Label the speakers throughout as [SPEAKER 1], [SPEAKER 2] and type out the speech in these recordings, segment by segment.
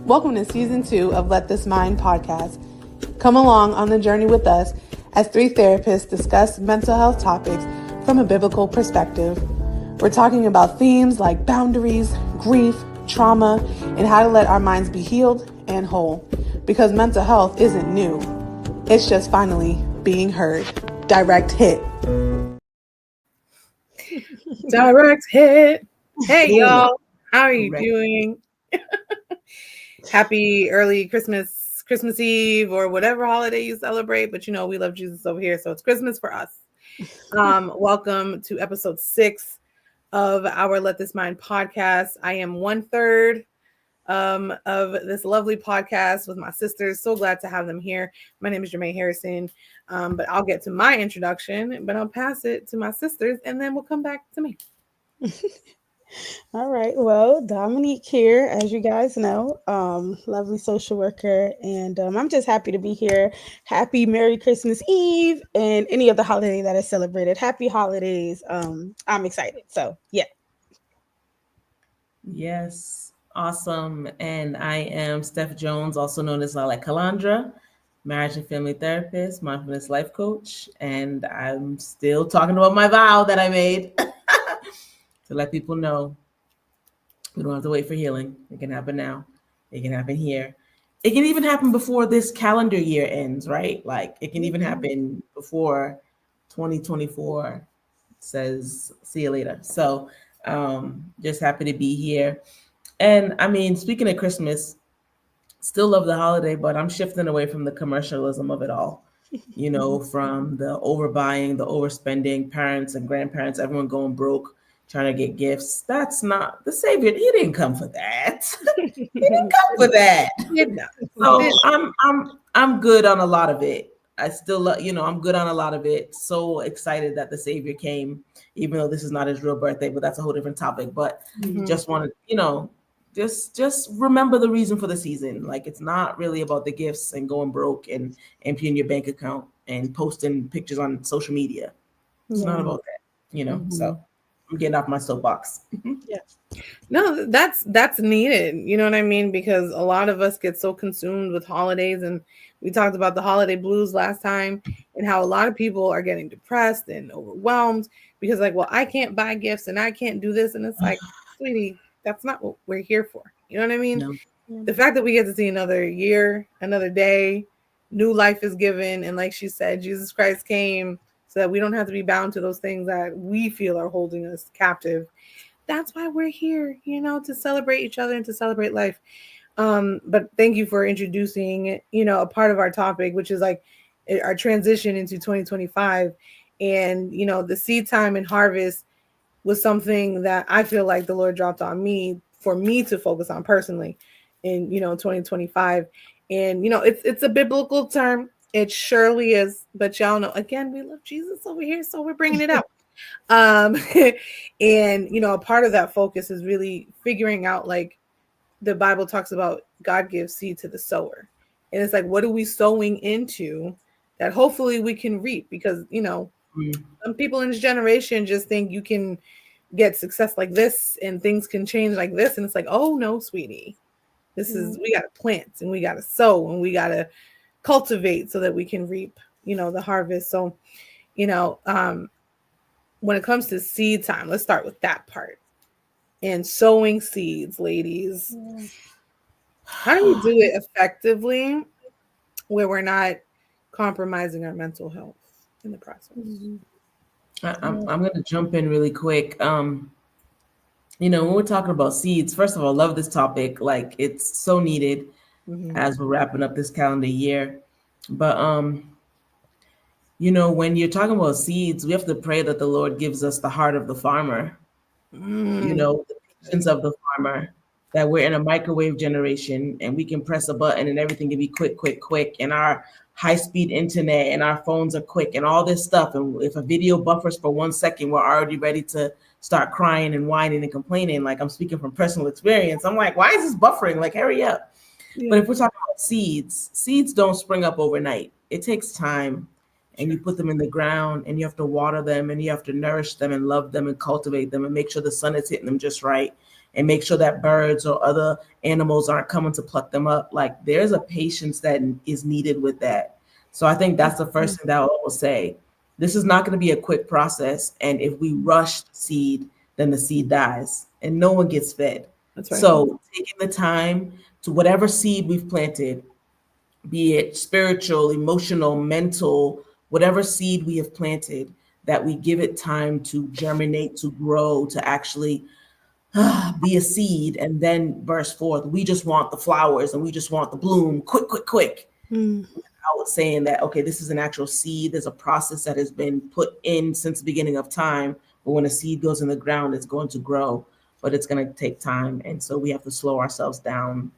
[SPEAKER 1] Welcome to Season 2 of Let This Mind podcast. Come along on the journey with us as 3 therapists discuss mental health topics from a biblical perspective. We're talking about themes like boundaries, grief, trauma, and how to let our minds be healed and whole. Because mental health isn't new. It's just finally being heard. Direct hit.
[SPEAKER 2] Direct hit. Hey, y'all. How are you doing? Happy early Christmas Eve, or whatever holiday you celebrate. But we love Jesus over here, so it's Christmas for us. Welcome to episode 6 of our Let This Mind podcast. I am 1/3 of this lovely podcast with my sisters. So glad to have them here. My name is Jermaine Harrison, but I'll get to my introduction, but I'll pass it to my sisters, and then we'll come back to me.
[SPEAKER 3] All right. Well, Dominique here, as you guys know, lovely social worker, and I'm just happy to be here. Happy Merry Christmas Eve and any other holiday that is celebrated. Happy holidays. I'm excited. So, yeah.
[SPEAKER 4] Yes. Awesome. And I am Steph Jones, also known as Lala Calandra, marriage and family therapist, mindfulness life coach, and I'm still talking about my vow that I made. To let people know we don't have to wait for healing. It can happen now. It can happen here. It can even happen before this calendar year ends, right? Like it can even happen before 2024 says, see you later. So just happy to be here. And I mean, speaking of Christmas, still love the holiday, but I'm shifting away from the commercialism of it all. From the overbuying, the overspending, parents and grandparents, everyone going broke, trying to get gifts. That's not the Savior. He didn't come for that. He didn't come for that. So I'm good on a lot of it. I still love, I'm good on a lot of it. So excited that the Savior came, even though this is not his real birthday, but that's a whole different topic. But just wanted, just remember the reason for the season. Like it's not really about the gifts and going broke and emptying your bank account and posting pictures on social media. It's not about that, So I'm getting off my soapbox.
[SPEAKER 3] Yeah.
[SPEAKER 2] No, that's needed. You know what I mean? Because a lot of us get so consumed with holidays, and we talked about the holiday blues last time and how a lot of people are getting depressed and overwhelmed because well, I can't buy gifts and I can't do this. And it's like, sweetie, that's not what we're here for. You know what I mean?
[SPEAKER 4] No.
[SPEAKER 2] The fact that we get to see another year, another day, new life is given. And like she said, Jesus Christ came so that we don't have to be bound to those things that we feel are holding us captive. That's why we're here, to celebrate each other and to celebrate life. But thank you for introducing, a part of our topic, which is like our transition into 2025. And, the Seedtime and Harvest was something that I feel like the Lord dropped on me for me to focus on personally in, 2025. And, it's a biblical term. It surely is. But y'all know, again, we love Jesus over here, so we're bringing it out. And, a part of that focus is really figuring out, like the Bible talks about God gives seed to the sower. And it's like, what are we sowing into that hopefully we can reap? Because, some people in this generation just think you can get success like this and things can change like this. And it's like, oh no, sweetie, we got to plant and we got to sow and we got to cultivate so that we can reap, the harvest. So, when it comes to seed time, let's start with that part. And sowing seeds, ladies. Yeah. How do we do it effectively where we're not compromising our mental health in the process?
[SPEAKER 4] I'm going to jump in really quick. When we're talking about seeds, first of all, love this topic. Like it's so needed as we're wrapping up this calendar year. But, when you're talking about seeds, we have to pray that the Lord gives us the heart of the farmer, the patience of the farmer, that we're in a microwave generation and we can press a button and everything can be quick. And our high-speed internet and our phones are quick and all this stuff. And if a video buffers for 1 second, we're already ready to start crying and whining and complaining. Like I'm speaking from personal experience. I'm like, why is this buffering? Like, hurry up. Yeah. But if we're talking about seeds don't spring up overnight. It takes time. And you put them in the ground and you have to water them and you have to nourish them and love them and cultivate them and make sure the sun is hitting them just right. and make sure that birds or other animals aren't coming to pluck them up. Like there's a patience that is needed with that. So I think that's the first thing that I will say. This is not going to be a quick process. And if we rush the seed, then the seed dies and no one gets fed.
[SPEAKER 2] That's right.
[SPEAKER 4] So taking the time to whatever seed we've planted, be it spiritual, emotional, mental, whatever seed we have planted, that we give it time to germinate, to grow, to actually be a seed and then burst forth. We just want the flowers and we just want the bloom quick, quick, quick. Without saying that, okay, this is an actual seed. There's a process that has been put in since the beginning of time. But when a seed goes in the ground, it's going to grow, but it's going to take time. And so we have to slow ourselves down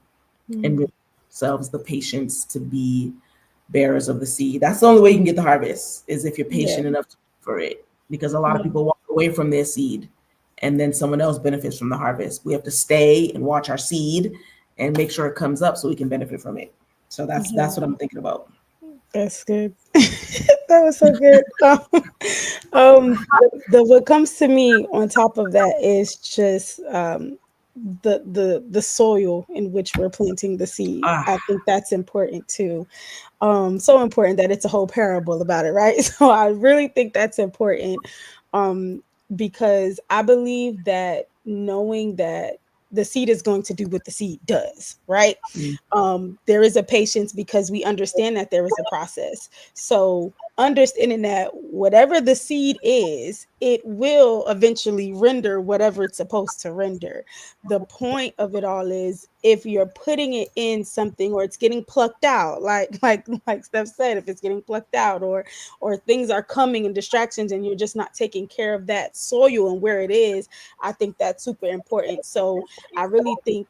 [SPEAKER 4] and give ourselves the patience to be bearers of the seed. That's the only way you can get the harvest, is if you're patient enough for it. Because a lot of people walk away from their seed and then someone else benefits from the harvest. We have to stay and watch our seed and make sure it comes up so we can benefit from it. So that's what I'm thinking about.
[SPEAKER 3] That's good. That was so good. What comes to me on top of that is just the soil in which we're planting the seed. I think that's important too. So important that it's a whole parable about it, right? So I really think that's important, because I believe that knowing that the seed is going to do what the seed does, right? There is a patience because we understand that there is a process. So understanding that whatever the seed is, it will eventually render whatever it's supposed to render. The point of it all is, if you're putting it in something or it's getting plucked out, like Steph said, if it's getting plucked out or things are coming and distractions and you're just not taking care of that soil and where it is, I think that's super important. So I really think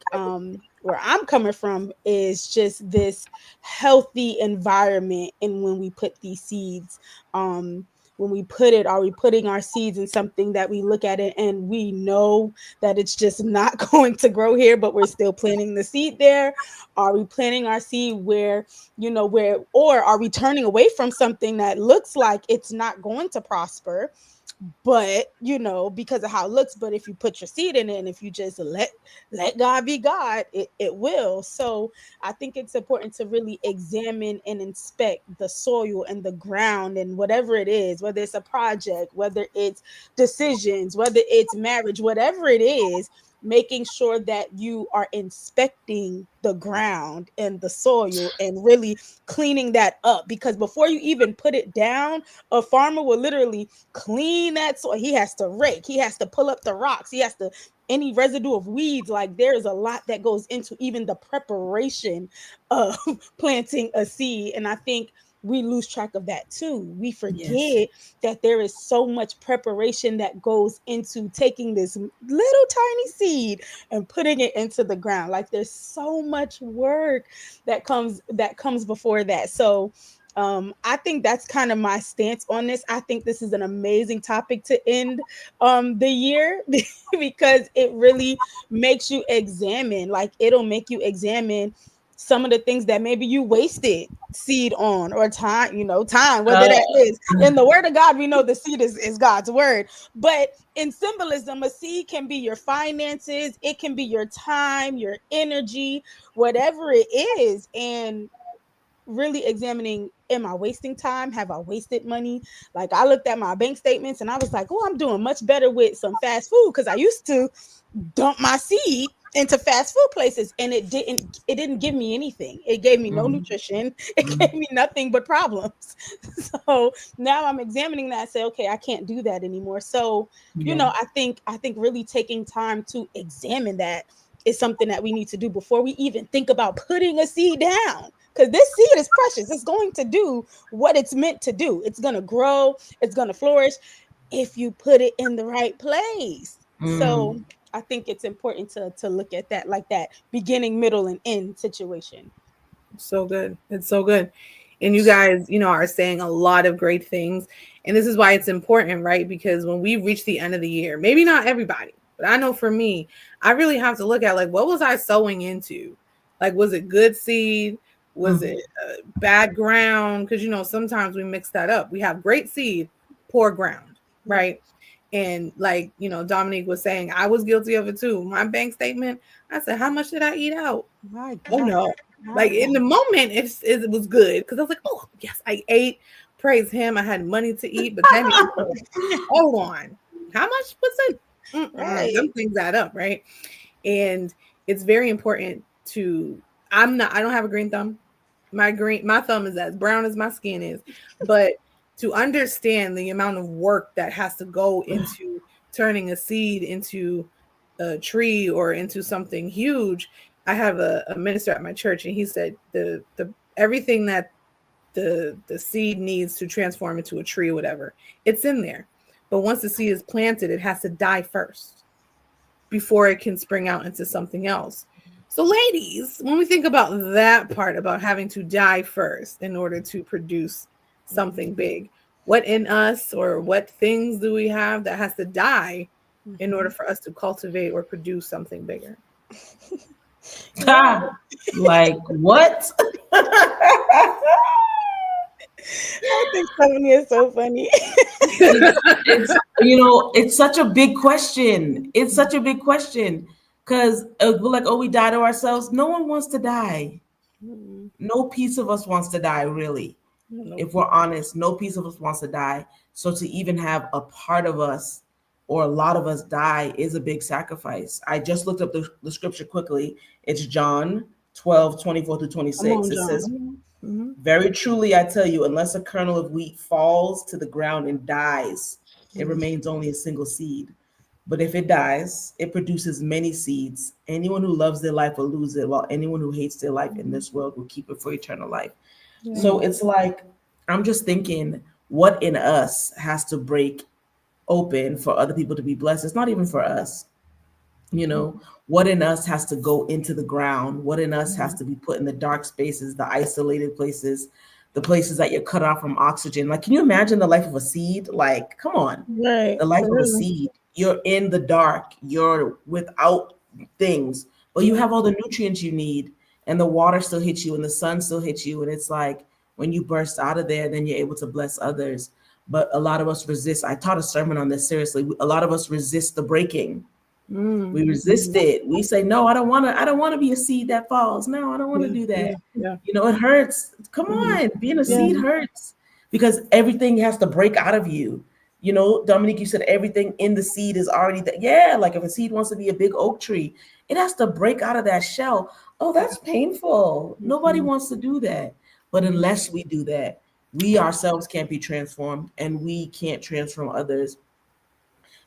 [SPEAKER 3] where I'm coming from is just this healthy environment. And when we put these seeds, when we put it, are we putting our seeds in something that we look at it and we know that it's just not going to grow here, but we're still planting the seed there? Are we planting our seed where, or are we turning away from something that looks like it's not going to prosper, but because of how it looks? But if you put your seed in it and if you just let God be God, it will. So I think it's important to really examine and inspect the soil and the ground and whatever it is, whether it's a project, whether it's decisions, whether it's marriage, whatever it is, making sure that you are inspecting the ground and the soil and really cleaning that up. Because before you even put it down, a farmer will literally clean that soil. He has to rake, he has to pull up the rocks, he has to, any residue of weeds. Like, there's a lot that goes into even the preparation of planting a seed. And I think we lose track of that too. We forget that there is so much preparation that goes into taking this little tiny seed and putting it into the ground. Like, there's so much work that comes before that. So I think that's kind of my stance on this. I think this is an amazing topic to end the year because it really makes you examine. Like, it'll make you examine some of the things that maybe you wasted seed on, or time, whether that is in the word of God. We know the seed is God's word, but in symbolism, a seed can be your finances, it can be your time, your energy, whatever it is. And really examining, am I wasting time? Have I wasted money? Like, I looked at my bank statements and I was like, oh, I'm doing much better with some fast food, because I used to dump my seed into fast food places and it didn't give me anything. It gave me no nutrition. It gave me nothing but problems. So now I'm examining that and say, okay, I can't do that anymore. So I think really taking time to examine that is something that we need to do before we even think about putting a seed down. Because this seed is precious. It's going to do what it's meant to do. It's going to grow. It's going to flourish if you put it in the right place. So I think it's important to look at that, like that beginning, middle, and end situation.
[SPEAKER 2] So good. It's so good. And you guys, are saying a lot of great things. And this is why it's important, right? Because when we reach the end of the year, maybe not everybody, but I know for me, I really have to look at, like, what was I sowing into? Like, was it good seed? Was it bad ground? Because, sometimes we mix that up. We have great seed, poor ground, right? And like, Dominique was saying, I was guilty of it too. My bank statement, I said, how much did I eat out?
[SPEAKER 3] My God.
[SPEAKER 2] Oh no. Like in the moment, it was good because I was like, oh yes, I ate. Praise him. I had money to eat, but then hold on. How much was it?
[SPEAKER 3] Right.
[SPEAKER 2] Them things add up, right? And it's very important to I don't have a green thumb. My thumb is as brown as my skin is. But to understand the amount of work that has to go into turning a seed into a tree or into something huge. I have a minister at my church, and he said the everything that the seed needs to transform into a tree or whatever, it's in there. But once the seed is planted, it has to die first before it can spring out into something else. So ladies, when we think about that part about having to die first in order to produce something big, what in us or what things do we have that has to die in order for us to cultivate or produce something bigger?
[SPEAKER 4] Like what?
[SPEAKER 3] I think Stephanie is so funny.
[SPEAKER 4] It's such a big question. It's such a big question because we're like, oh, we die to ourselves. No one wants to die. No piece of us wants to die, really. If we're honest, no piece of us wants to die. So to even have a part of us or a lot of us die is a big sacrifice. I just looked up the scripture quickly. It's John 12, 24 through 26. It says, very truly, I tell you, unless a kernel of wheat falls to the ground and dies, it remains only a single seed. But if it dies, it produces many seeds. Anyone who loves their life will lose it, while anyone who hates their life in this world will keep it for eternal life. So it's like, I'm just thinking, what in us has to break open for other people to be blessed? It's not even for us. What in us has to go into the ground? What in us has to be put in the dark spaces, the isolated places, the places that you're cut off from oxygen? Like, can you imagine the life of a seed? Like, come on.
[SPEAKER 3] Right.
[SPEAKER 4] The life of a seed. You're in the dark. You're without things, but you have all the nutrients you need, and the water still hits you and the sun still hits you. And it's like, when you burst out of there, then you're able to bless others. But a lot of us resist. I taught a sermon on this, seriously. A lot of us resist the breaking. We resist it. We say, no, I don't want to be a seed that falls. No, I don't want to do that. It hurts. Come on, being a seed hurts because everything has to break out of you. Dominique, you said everything in the seed is already there. Yeah, like if a seed wants to be a big oak tree, it has to break out of that shell. Oh, that's painful. Nobody wants to do that. But unless we do that, we ourselves can't be transformed, and we can't transform others.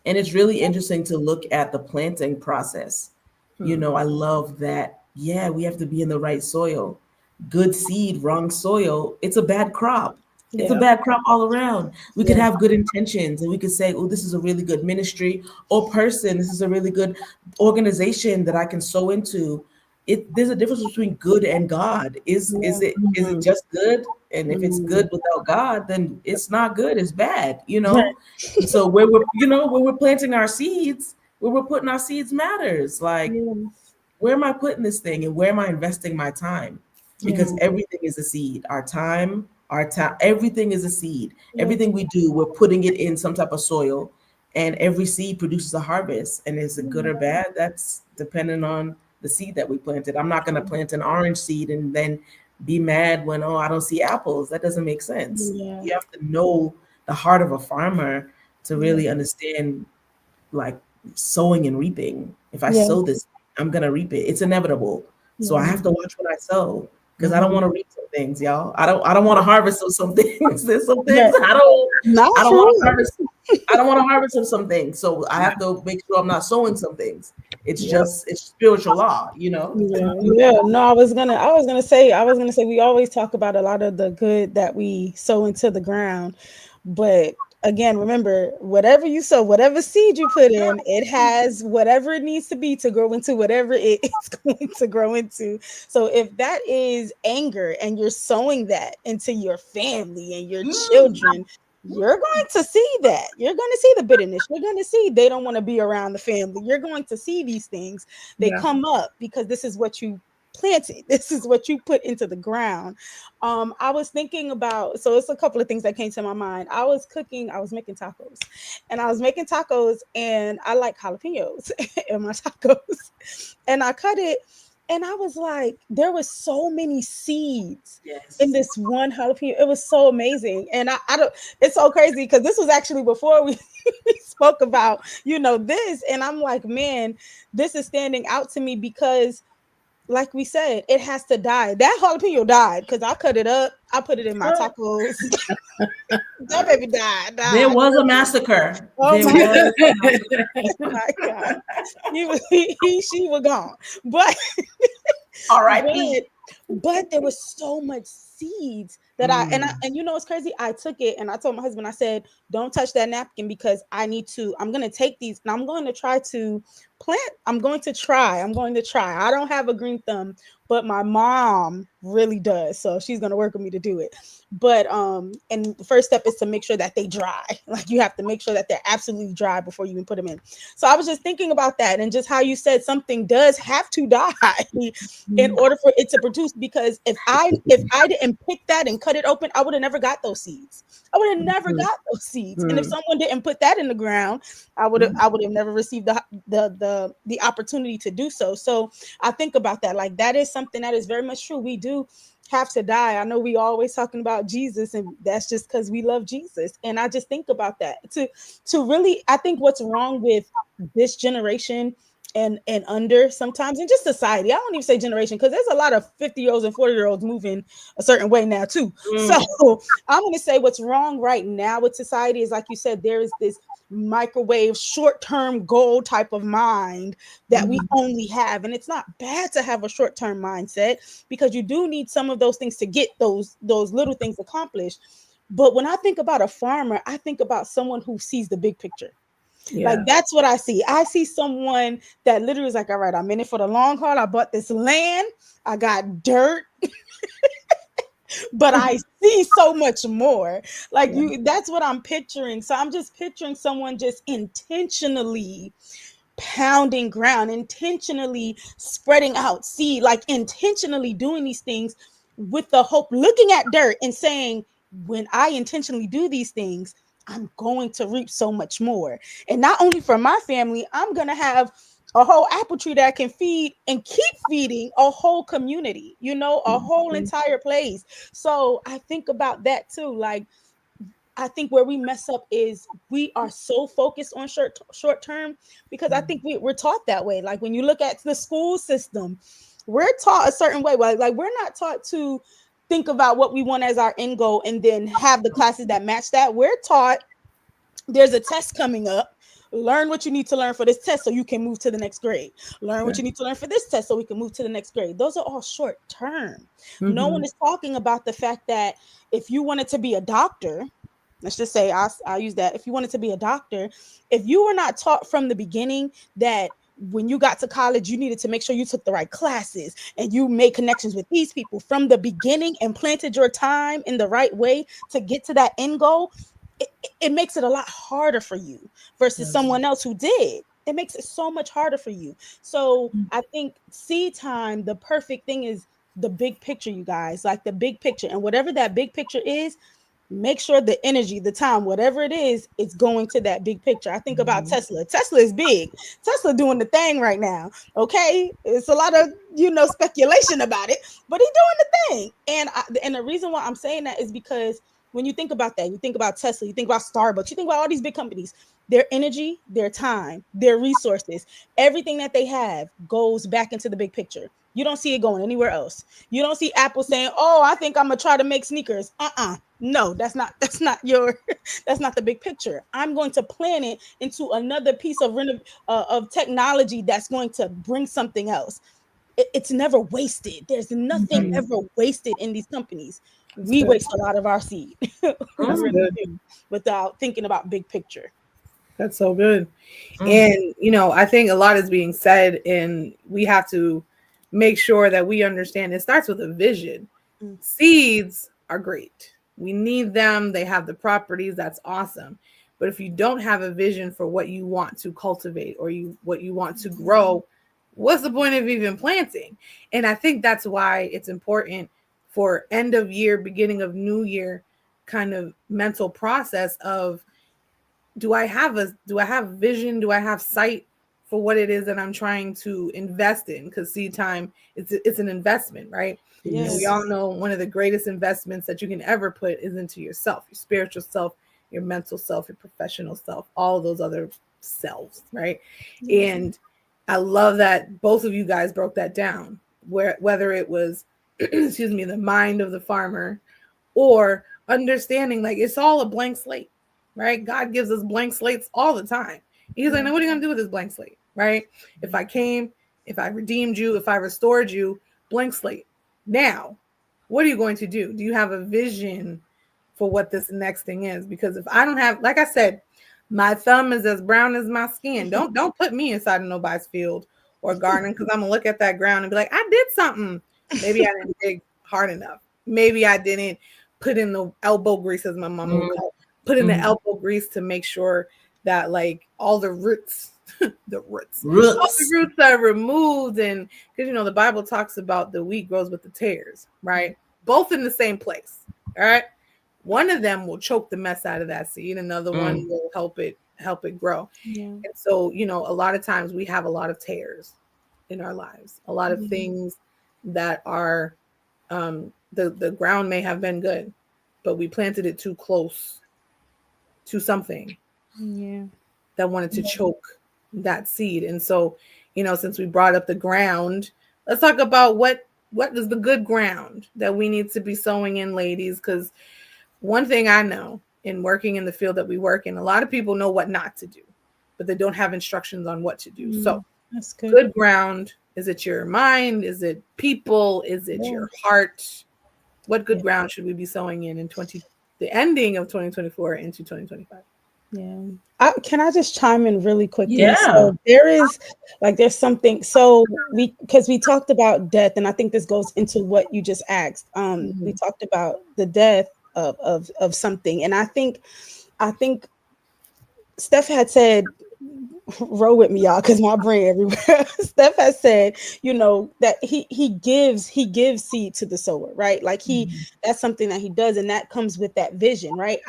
[SPEAKER 4] And it's really interesting to look at the planting process. I love that. Yeah, we have to be in the right soil. Good seed, wrong soil, it's a bad crop. It's a bad crop all around. We could have good intentions, and we could say, oh, this is a really good ministry or person. This is a really good organization that I can sow into. There's a difference between good and God. Is it just good? And if it's good without God, then it's not good. It's bad, So where we're planting our seeds, where we're putting our seeds matters. Like, where am I putting this thing, and where am I investing my time? Because everything is a seed. Our time, everything is a seed. Everything we do, we're putting it in some type of soil, and every seed produces a harvest. And is it good or bad? That's dependent on the seed that we planted. I'm not going to plant an orange seed and then be mad when, I don't see apples. That doesn't make sense. You have to know the heart of a farmer to really understand, like, sowing and reaping. If I sow this, I'm going to reap it. It's inevitable. So I have to watch what I sow, because I don't want to reap some things, y'all. I don't want to harvest some things. There's some things I don't want to harvest. I don't want to harvest some things. So I have to make sure I'm not sowing some things. It's it's spiritual law,
[SPEAKER 3] No, I was gonna say we always talk about a lot of the good that we sow into the ground, but again, remember, whatever you sow, whatever seed you put in, it has whatever it needs to be to grow into whatever it is going to grow into. So if that is anger and you're sowing that into your family and your children, you're going to see that. You're going to see the bitterness. You're going to see they don't want to be around the family. You're going to see these things. They come up because this is what you planted. This is what you put into the ground. I was thinking about, so it's a couple of things that came to my mind. I was making tacos, and I like jalapenos in my tacos, and I cut it, and I was like, there was so many seeds in this one jalapeno. It was so amazing. And I don't, it's so crazy because this was actually before we spoke about, this. And I'm like, man, this is standing out to me because, like we said, it has to die. That jalapeno died because I cut it up. I put it in my tacos. That baby died.
[SPEAKER 4] There was a massacre.
[SPEAKER 3] Oh
[SPEAKER 4] there
[SPEAKER 3] my
[SPEAKER 4] was
[SPEAKER 3] God. My God. She was gone. But
[SPEAKER 4] R.I.P.
[SPEAKER 3] but there was so much seeds that and it's crazy. I took it and I told my husband, I said, don't touch that napkin because I'm going to take these and I'm going to try to plant. I'm going to try. I don't have a green thumb, but my mom really does. So she's going to work with me to do it. But and the first step is to make sure that they dry. Like you have to make sure that they're absolutely dry before you even put them in. So I was just thinking about that and just how you said something does have to die in order for it to produce. Because if I didn't pick that and cut it open, I would have never got those seeds. And if someone didn't put that in the ground, I would have never received the opportunity to do so. So I think about that. Like that is something that is very much true. We do have to die. I know we always talking about Jesus, and that's just because we love Jesus. And I just think about that to really, I think what's wrong with this generation and under sometimes, and just society. I don't even say generation because there's a lot of 50-year-olds and 40-year-olds moving a certain way now too. So I'm going to say what's wrong right now with society is, like you said, there is this microwave short-term goal type of mind that we only have. And it's not bad to have a short-term mindset because you do need some of those things to get those little things accomplished. But when I think about a farmer, I think about someone who sees the big picture. Yeah. Like that's what I see. I see someone that literally is like, all right, I'm in it for the long haul. I bought this land. I got dirt. But I see so much more. Like that's what I'm picturing. So I'm just picturing someone just intentionally pounding ground, intentionally spreading out seed, like intentionally doing these things with the hope, looking at dirt and saying, when I intentionally do these things, I'm going to reap so much more. And not only for my family, I'm going to have a whole apple tree that can feed and keep feeding a whole community, a whole entire place. So I think about that too. Like, I think where we mess up is we are so focused on short term because I think we're taught that way. Like when you look at the school system, we're taught a certain way. Like we're not taught to think about what we want as our end goal and then have the classes that match that. We're taught there's a test coming up. Learn what you need to learn for this test so you can move to the next grade. Learn what you need to learn for this test so we can move to the next grade. Those are all short term. No one is talking about the fact that if you wanted to be a doctor, let's just say I'll use that. If you wanted to be a doctor, if you were not taught from the beginning that when you got to college, you needed to make sure you took the right classes and you made connections with these people from the beginning and planted your time in the right way to get to that end goal, it makes it a lot harder for you versus someone else who did. It makes it so much harder for you. So I think seed time, the perfect thing is the big picture, you guys, like the big picture. And whatever that big picture is, make sure the energy, the time, whatever it is, it's going to that big picture. I think about Tesla. Tesla is big. Tesla doing the thing right now. Okay. It's a lot of, speculation about it, but he's doing the thing. And the reason why I'm saying that is because when you think about that, you think about Tesla, you think about Starbucks, you think about all these big companies, their energy, their time, their resources, everything that they have goes back into the big picture. You don't see it going anywhere else. You don't see Apple saying, "Oh, I think I'm gonna try to make sneakers." No, that's not that's not the big picture. I'm going to plan it into another piece of technology that's going to bring something else. It's never wasted. There's nothing ever wasted in these companies. We waste a lot of our seed without thinking about big picture.
[SPEAKER 2] That's so good. And, I think a lot is being said, and we have to make sure that we understand it starts with a vision. Seeds are great. We need them. They have the properties. That's awesome. But if you don't have a vision for what you want to cultivate or what you want to grow, what's the point of even planting? And I think that's why it's important for end of year, beginning of new year kind of mental process of, do I have vision? Do I have sight for what it is that I'm trying to invest in? Because seed time, it's an investment, right? And we
[SPEAKER 3] Yes.
[SPEAKER 2] all know one of the greatest investments that you can ever put is into yourself, your spiritual self, your mental self, your professional self, all of those other selves, right?
[SPEAKER 3] Yes.
[SPEAKER 2] And I love that both of you guys broke that down, whether it was excuse me, the mind of the farmer, or understanding like it's all a blank slate, right? God gives us blank slates all the time. He's like, now what are you gonna do with this blank slate, right? If I came, if I redeemed you, if I restored you, blank slate. Now, what are you going to do? Do you have a vision for what this next thing is? Because if I don't have, like I said, my thumb is as brown as my skin. Don't put me inside of nobody's field or garden, because I'm gonna look at that ground and be like, I did something. Maybe I didn't dig hard enough. Maybe I didn't put in the elbow grease, as my mama would call it, put in the elbow grease to make sure that like all the roots, all the roots are removed. And because the Bible talks about the wheat grows with the tares, right? Both in the same place. All right. One of them will choke the mess out of that seed. Another one will help it grow.
[SPEAKER 3] Yeah.
[SPEAKER 2] And so, a lot of times we have a lot of tears in our lives, a lot of things that are the ground may have been good, but we planted it too close to something that wanted to choke that seed. And so, since we brought up the ground, let's talk about what is the good ground that we need to be sowing in, ladies. Because one thing I know in working in the field that we work in, a lot of people know what not to do, but they don't have instructions on what to do. So
[SPEAKER 3] that's good.
[SPEAKER 2] Good ground. Is it your mind? Is it people? Is it your heart? What good ground should we be sowing in the ending of 2024 into 2025?
[SPEAKER 3] Yeah. Can I just chime in really quickly?
[SPEAKER 4] Yeah.
[SPEAKER 3] So there's something. So because we talked about death, and I think this goes into what you just asked. We talked about the death of something, and I think Steph had said, roll with me, y'all, because my brain everywhere. Steph has said, that he gives seed to the sower, right? Like that's something that he does, and that comes with that vision, right?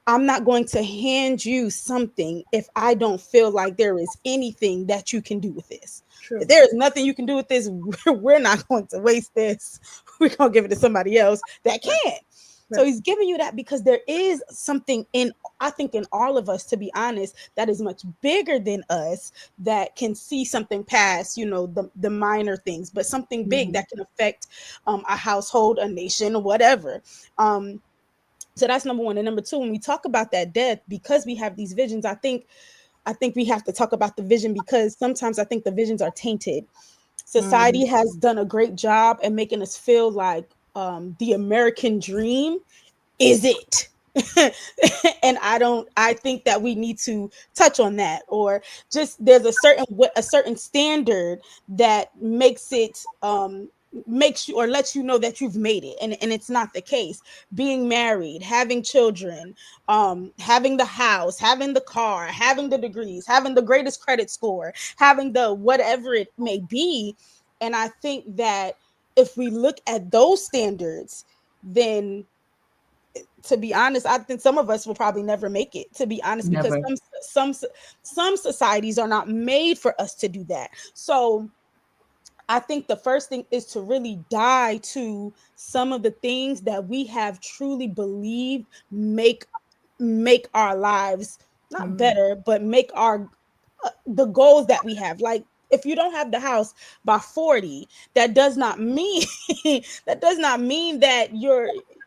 [SPEAKER 3] I'm not going to hand you something if I don't feel like there is anything that you can do with this.
[SPEAKER 2] True.
[SPEAKER 3] If there is nothing you can do with this, we're not going to waste this. We're going to give it to somebody else that can. Right. So he's giving you that because there is something I think in all of us, to be honest, that is much bigger than us, that can see something past, the minor things, but something big that can affect a household, a nation, whatever. So that's number one. And number two, when we talk about that death, because we have these visions, I think we have to talk about the vision, because sometimes I think the visions are tainted. Society has done a great job at making us feel like the American dream is it. And I think that we need to touch on that, or just there's a certain standard that makes it makes you or lets you know that you've made it, and it's not the case. Being married, having children, having the house, having the car, having the degrees, having the greatest credit score, having the whatever it may be. And I think that if we look at those standards, then, to be honest, I think some of us will probably never make it, to be honest, because some societies are not made for us to do that. So I think the first thing is to really die to some of the things that we have truly believed make our lives not better, but make our the goals that we have. Like, if you don't have the house by 40, that does not mean that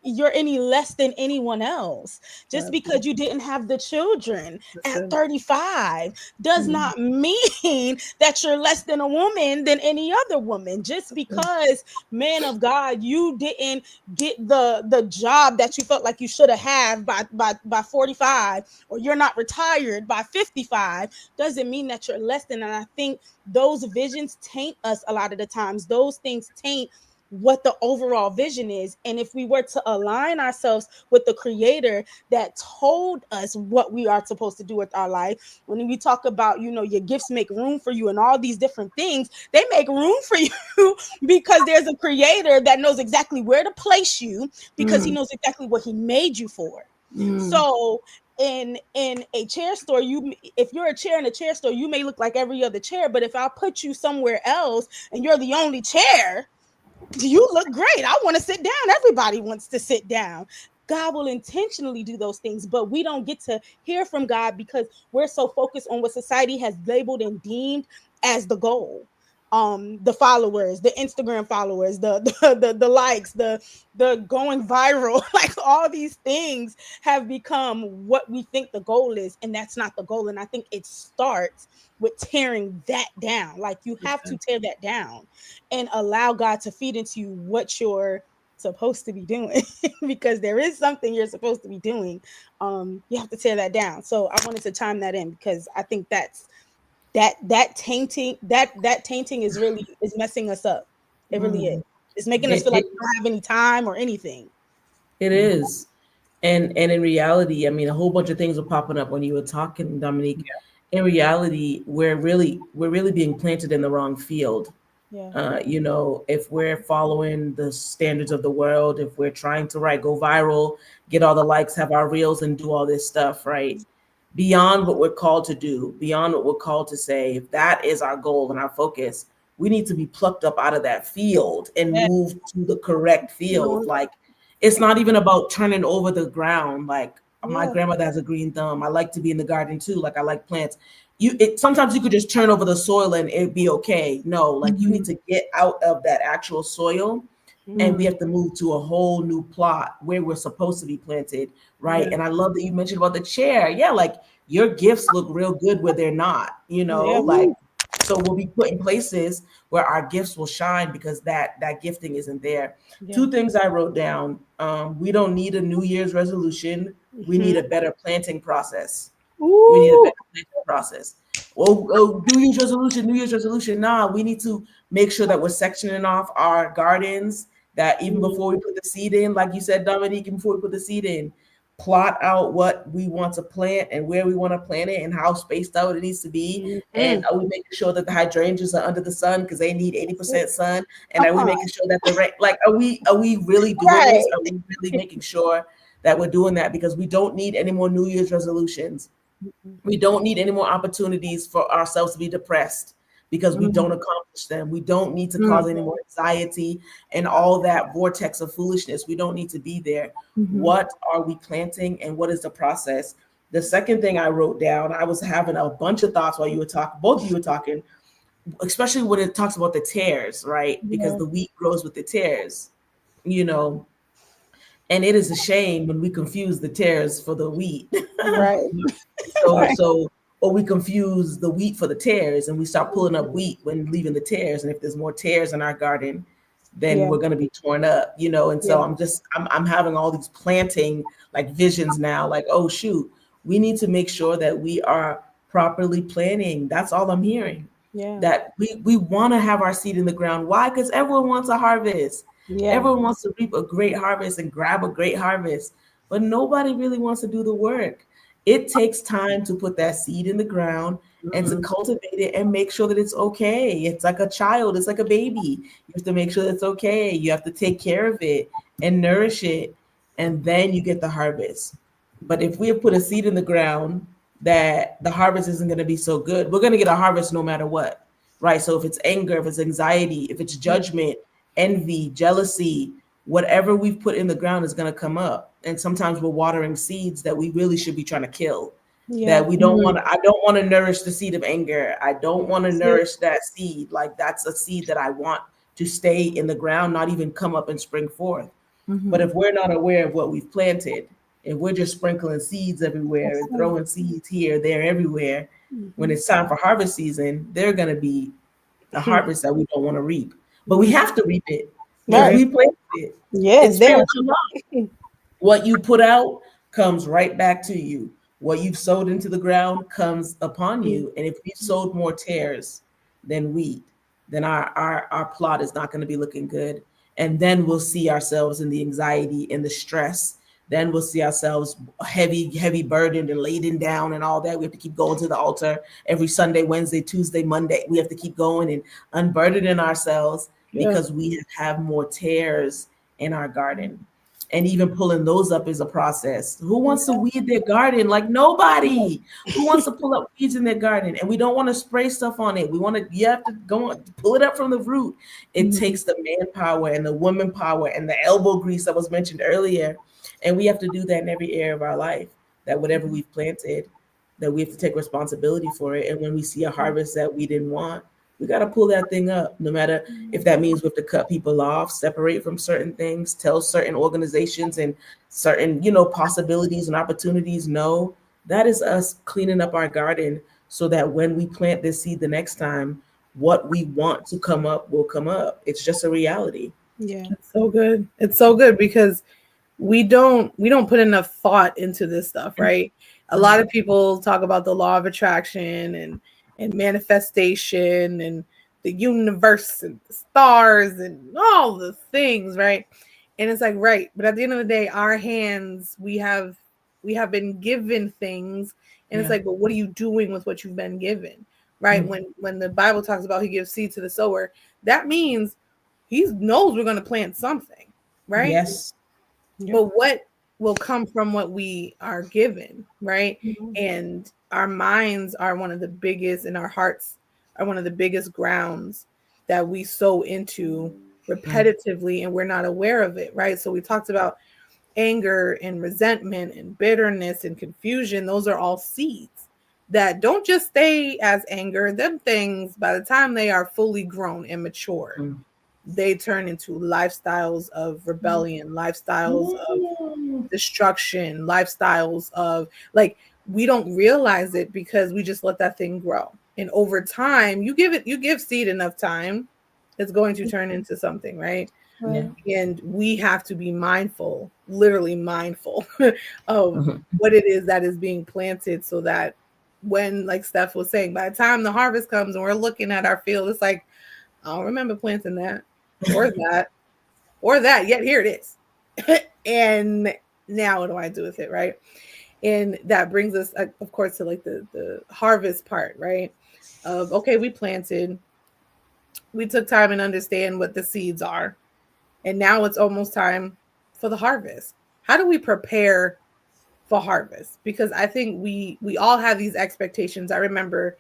[SPEAKER 3] you're any less than anyone else. Just because you didn't have the children at 35 does not mean that you're less than a woman than any other woman. Just because, man of God, you didn't get the job that you felt like you should have by 45, or you're not retired by 55, doesn't mean that you're less than. And I think those visions taint us a lot of the times. Those things taint what the overall vision is. And if we were to align ourselves with the creator that told us what we are supposed to do with our life, when we talk about, you know, your gifts make room for you and all these different things, they make room for you because there's a creator that knows exactly where to place you because he knows exactly what he made you for. So in a chair store, you, if you're a chair in a chair store, you may look like every other chair, but if I put you somewhere else and you're the only chair, you look great. I want to sit down. Everybody wants to sit down. God will intentionally do those things, but we don't get to hear from God because we're so focused on what society has labeled and deemed as the goal. The followers, the Instagram followers, the likes, the going viral, like all these things have become what we think the goal is, and that's not the goal. And I think it starts with tearing that down. Like you have to tear that down and allow God to feed into you what you're supposed to be doing because there is something you're supposed to be doing. You have to tear that down. So I wanted to chime that in because I think that's that tainting is messing us up. It really is. It's making us
[SPEAKER 4] It,
[SPEAKER 3] feel like
[SPEAKER 4] it
[SPEAKER 3] we don't have any time or anything.
[SPEAKER 4] it is. And in reality, I mean, a whole bunch of things were popping up when you were talking, Dominique. In reality, we're really being planted in the wrong field.
[SPEAKER 3] Yeah.
[SPEAKER 4] You know, if we're following the standards of the world, if we're trying to go viral, get all the likes, have our reels, and do all this stuff, right? Beyond what we're called to do, beyond what we're called to say, if that is our goal and our focus, we need to be plucked up out of that field and
[SPEAKER 3] Yeah.
[SPEAKER 4] moved to the correct field. Like, it's not even about turning over the ground. Like, my
[SPEAKER 3] Yeah.
[SPEAKER 4] grandmother has a green thumb. I like to be in the garden too. Like, I like plants. Sometimes you could just turn over the soil and it'd be okay. No, like, you need to get out of that actual soil, and we have to move to a whole new plot where we're supposed to be planted, right? And I love that you mentioned about the chair. Yeah, like, your gifts look real good where they're not,
[SPEAKER 3] Yeah.
[SPEAKER 4] like, so we'll be put in places where our gifts will shine because that gifting isn't there.
[SPEAKER 3] Yeah.
[SPEAKER 4] Two things I wrote down. We don't need a New Year's resolution. We need a better planting process. We need a
[SPEAKER 3] Ooh.
[SPEAKER 4] better planting process. Oh, New Year's resolution, New Year's resolution. Nah, we need to make sure that we're sectioning off our gardens, that even before we put the seed in, like you said, Dominique, even before we put the seed in, plot out what we want to plant and where we want to plant it and how spaced out it needs to be. And are we making sure that the hydrangeas are under the sun because they need 80% sun? And are we making sure that the rain, like, are we really doing this?
[SPEAKER 3] Right.
[SPEAKER 4] Are we really making sure that we're doing that? Because we don't need any more New Year's resolutions. We don't need any more opportunities for ourselves to be depressed because we don't accomplish them. We don't need to cause any more anxiety and all that vortex of foolishness. We don't need to be there. What are we planting and what is the process? The second thing I wrote down, I was having a bunch of thoughts while you were talking, both of you were talking, especially when it talks about the tares, right? Because the wheat grows with the tares, you know, and it is a shame when we confuse the tares for the wheat.
[SPEAKER 3] Right.
[SPEAKER 4] So or we confuse the wheat for the tares and we start pulling up wheat when leaving the tares. And if there's more tares in our garden, then
[SPEAKER 3] Yeah.
[SPEAKER 4] we're going to be torn up, And so I'm having all these planting like visions now, like, oh shoot, we need to make sure that we are properly planning. That's all I'm hearing.
[SPEAKER 3] Yeah.
[SPEAKER 4] That we want to have our seed in the ground. Why? Because everyone wants a harvest.
[SPEAKER 3] Yeah.
[SPEAKER 4] Everyone wants to reap a great harvest and grab a great harvest, but nobody really wants to do the work. It takes time to put that seed in the ground and to cultivate it and make sure that it's okay. It's like a child, it's like a baby. You have to make sure it's okay. You have to take care of it and nourish it, and then you get the harvest. But if we have put a seed in the ground that the harvest isn't going to be so good, we're going to get a harvest no matter what, right? So if it's anger, if it's anxiety, if it's judgment, envy, jealousy, whatever we've put in the ground is going to come up. And sometimes we're watering seeds that we really should be trying to kill.
[SPEAKER 3] Yeah.
[SPEAKER 4] That we don't want to, I don't want to nourish the seed of anger. I don't want to nourish that seed. Like, that's a seed that I want to stay in the ground, not even come up and spring forth. But if we're not aware of what we've planted, if we're just sprinkling seeds everywhere and throwing seeds here, there, everywhere, when it's time for harvest season, they're going to be a harvest that we don't want to reap. But we have to reap it because
[SPEAKER 3] Right.
[SPEAKER 4] we planted it.
[SPEAKER 3] Yeah.
[SPEAKER 4] It's
[SPEAKER 3] It's there.
[SPEAKER 4] spiritual law. What you put out comes right back to you. What you've sowed into the ground comes upon you. And if we've sowed more tares than wheat, then our plot is not going to be looking good. And then we'll see ourselves in the anxiety and the stress. Then we'll see ourselves heavy burdened and laden down and all that. We have to keep going to the altar every Sunday, Wednesday, Tuesday, Monday. We have to keep going and unburdening ourselves
[SPEAKER 2] Yeah.
[SPEAKER 4] because we have more tares in our garden. And even pulling those up is a process. Who wants to weed their garden? Like nobody. Who wants to pull up weeds in their garden? And we don't want to spray stuff on it. You have to go on, pull it up from the root. It takes the manpower and the woman power and the elbow grease that was mentioned earlier. And we have to do that in every area of our life, that whatever we've planted, that we have to take responsibility for it. And when we see a harvest that we didn't want, we got to pull that thing up, no matter if that means we have to cut people off, separate from certain things, tell certain organizations and certain, possibilities and opportunities. No, that is us cleaning up our garden so that when we plant this seed the next time, what we want to come up will come up. It's just a reality.
[SPEAKER 3] Yeah.
[SPEAKER 2] It's so good. It's so good because we don't put enough thought into this stuff, right? A lot of people talk about the law of attraction and manifestation and the universe and the stars and all the things, right? And it's like, right, but at the end of the day, our hands, we have been given things, and it's like, but what are you doing with what you've been given, right? When the Bible talks about he gives seed to the sower, that means he knows we're going to plant something, right?
[SPEAKER 4] Yes.
[SPEAKER 2] But what will come from what we are given, right? And our minds are one of the biggest, and our hearts are one of the biggest grounds that we sow into repetitively, and we're not aware of it, right? So we talked about anger and resentment and bitterness and confusion. Those are all seeds that don't just stay as anger. Them things, by the time they are fully grown and mature, they turn into lifestyles of rebellion, lifestyles of destruction, lifestyles of, like, we don't realize it because we just let that thing grow. And over time, you give seed enough time, it's going to turn into something, right?
[SPEAKER 4] Yeah.
[SPEAKER 2] And we have to be mindful, literally mindful of what it is that is being planted, so that when, like Steph was saying, by the time the harvest comes and we're looking at our field, it's like, I don't remember planting that or that, yet here it is. And now what do I do with it, right? And that brings us, of course, to like the harvest part, right? Of, okay, we planted, we took time and understand what the seeds are, and now it's almost time for the harvest. How do we prepare for harvest? Because I think we all have these expectations. I remember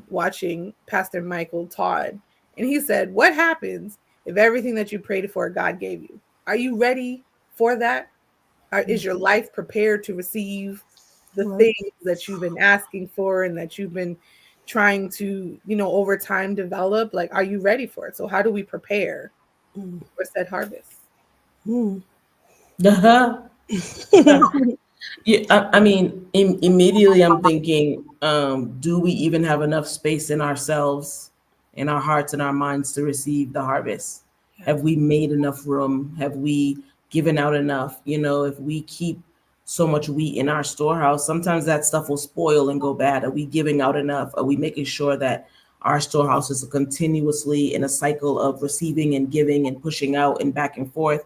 [SPEAKER 2] watching Pastor Michael Todd, and he said, what happens if everything that you prayed for God gave you? Are you ready for that? Is your life prepared to receive the things that you've been asking for and that you've been trying to, over time develop? Like, are you ready for it? So how do we prepare for said harvest?
[SPEAKER 4] Yeah, I mean, immediately I'm thinking, do we even have enough space in ourselves, in our hearts and our minds to receive the harvest? Have we made enough room? Have we given out enough? If we keep so much wheat in our storehouse, sometimes that stuff will spoil and go bad. Are we giving out enough? Are we making sure that our storehouse is continuously in a cycle of receiving and giving and pushing out and back and forth?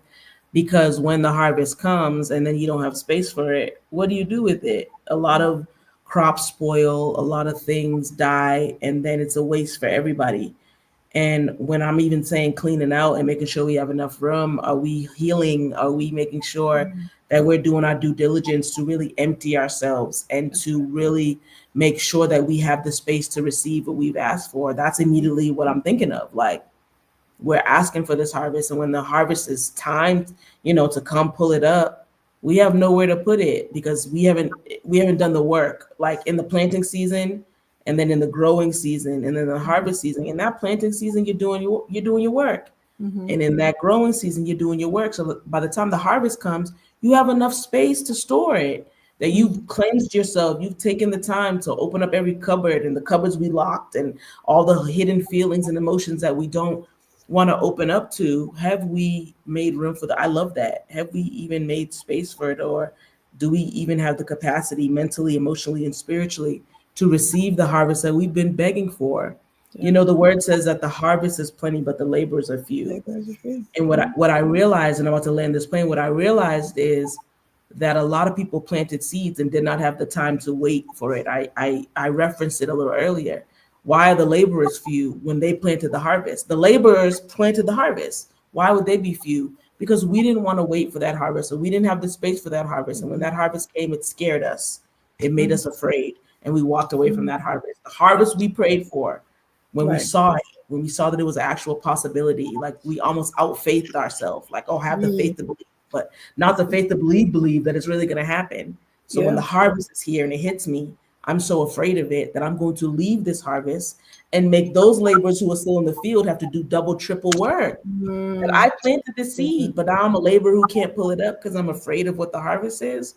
[SPEAKER 4] Because when the harvest comes and then you don't have space for it, what do you do with it? A lot of crops spoil, a lot of things die, and then it's a waste for everybody. And when I'm even saying cleaning out and making sure we have enough room, are we healing? Are we making sure that we're doing our due diligence to really empty ourselves and to really make sure that we have the space to receive what we've asked for? That's immediately what I'm thinking of. Like, we're asking for this harvest, and when the harvest is timed, to come pull it up, we have nowhere to put it because we haven't done the work, like in the planting season, and then in the growing season, and then the harvest season. In that planting season, you're doing your work, and in that growing season, you're doing your work. So by the time the harvest comes, you have enough space to store it. That you've cleansed yourself, you've taken the time to open up every cupboard and the cupboards we locked, and all the hidden feelings and emotions that we don't want to open up to. Have we made room for that? I love that. Have we even made space for it? Or do we even have the capacity mentally, emotionally, and spiritually to receive the harvest that we've been begging for? You know, the word says that the harvest is plenty, but the laborers are few. And what I realized, and I'm about to land this plane, what I realized is that a lot of people planted seeds and did not have the time to wait for it. I referenced it a little earlier. Why are the laborers few when they planted the harvest? The laborers planted the harvest. Why would they be few? Because we didn't want to wait for that harvest, or we didn't have the space for that harvest. And when that harvest came, it scared us. It made us afraid, and we walked away from that harvest. The harvest we prayed for, when we saw it, when we saw that it was an actual possibility, like we almost outfaithed ourselves, like, oh, have the faith to believe, but not the faith to believe that it's really going to happen. So when the harvest is here and it hits me, I'm so afraid of it that I'm going to leave this harvest and make those laborers who are still in the field have to do double, triple work. That I planted the seed, but now I'm a laborer who can't pull it up because I'm afraid of what the harvest is.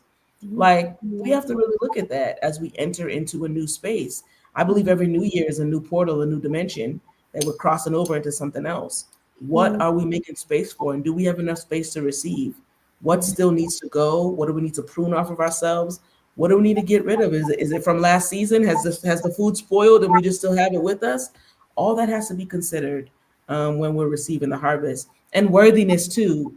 [SPEAKER 4] Like, we have to really look at that as we enter into a new space. I believe every new year is a new portal, a new dimension that we're crossing over into something else. What are we making space for? And do we have enough space to receive? What still needs to go? What do we need to prune off of ourselves? What do we need to get rid of? Is it from last season? Has the food spoiled and we just still have it with us? All that has to be considered when we're receiving the harvest. And worthiness too.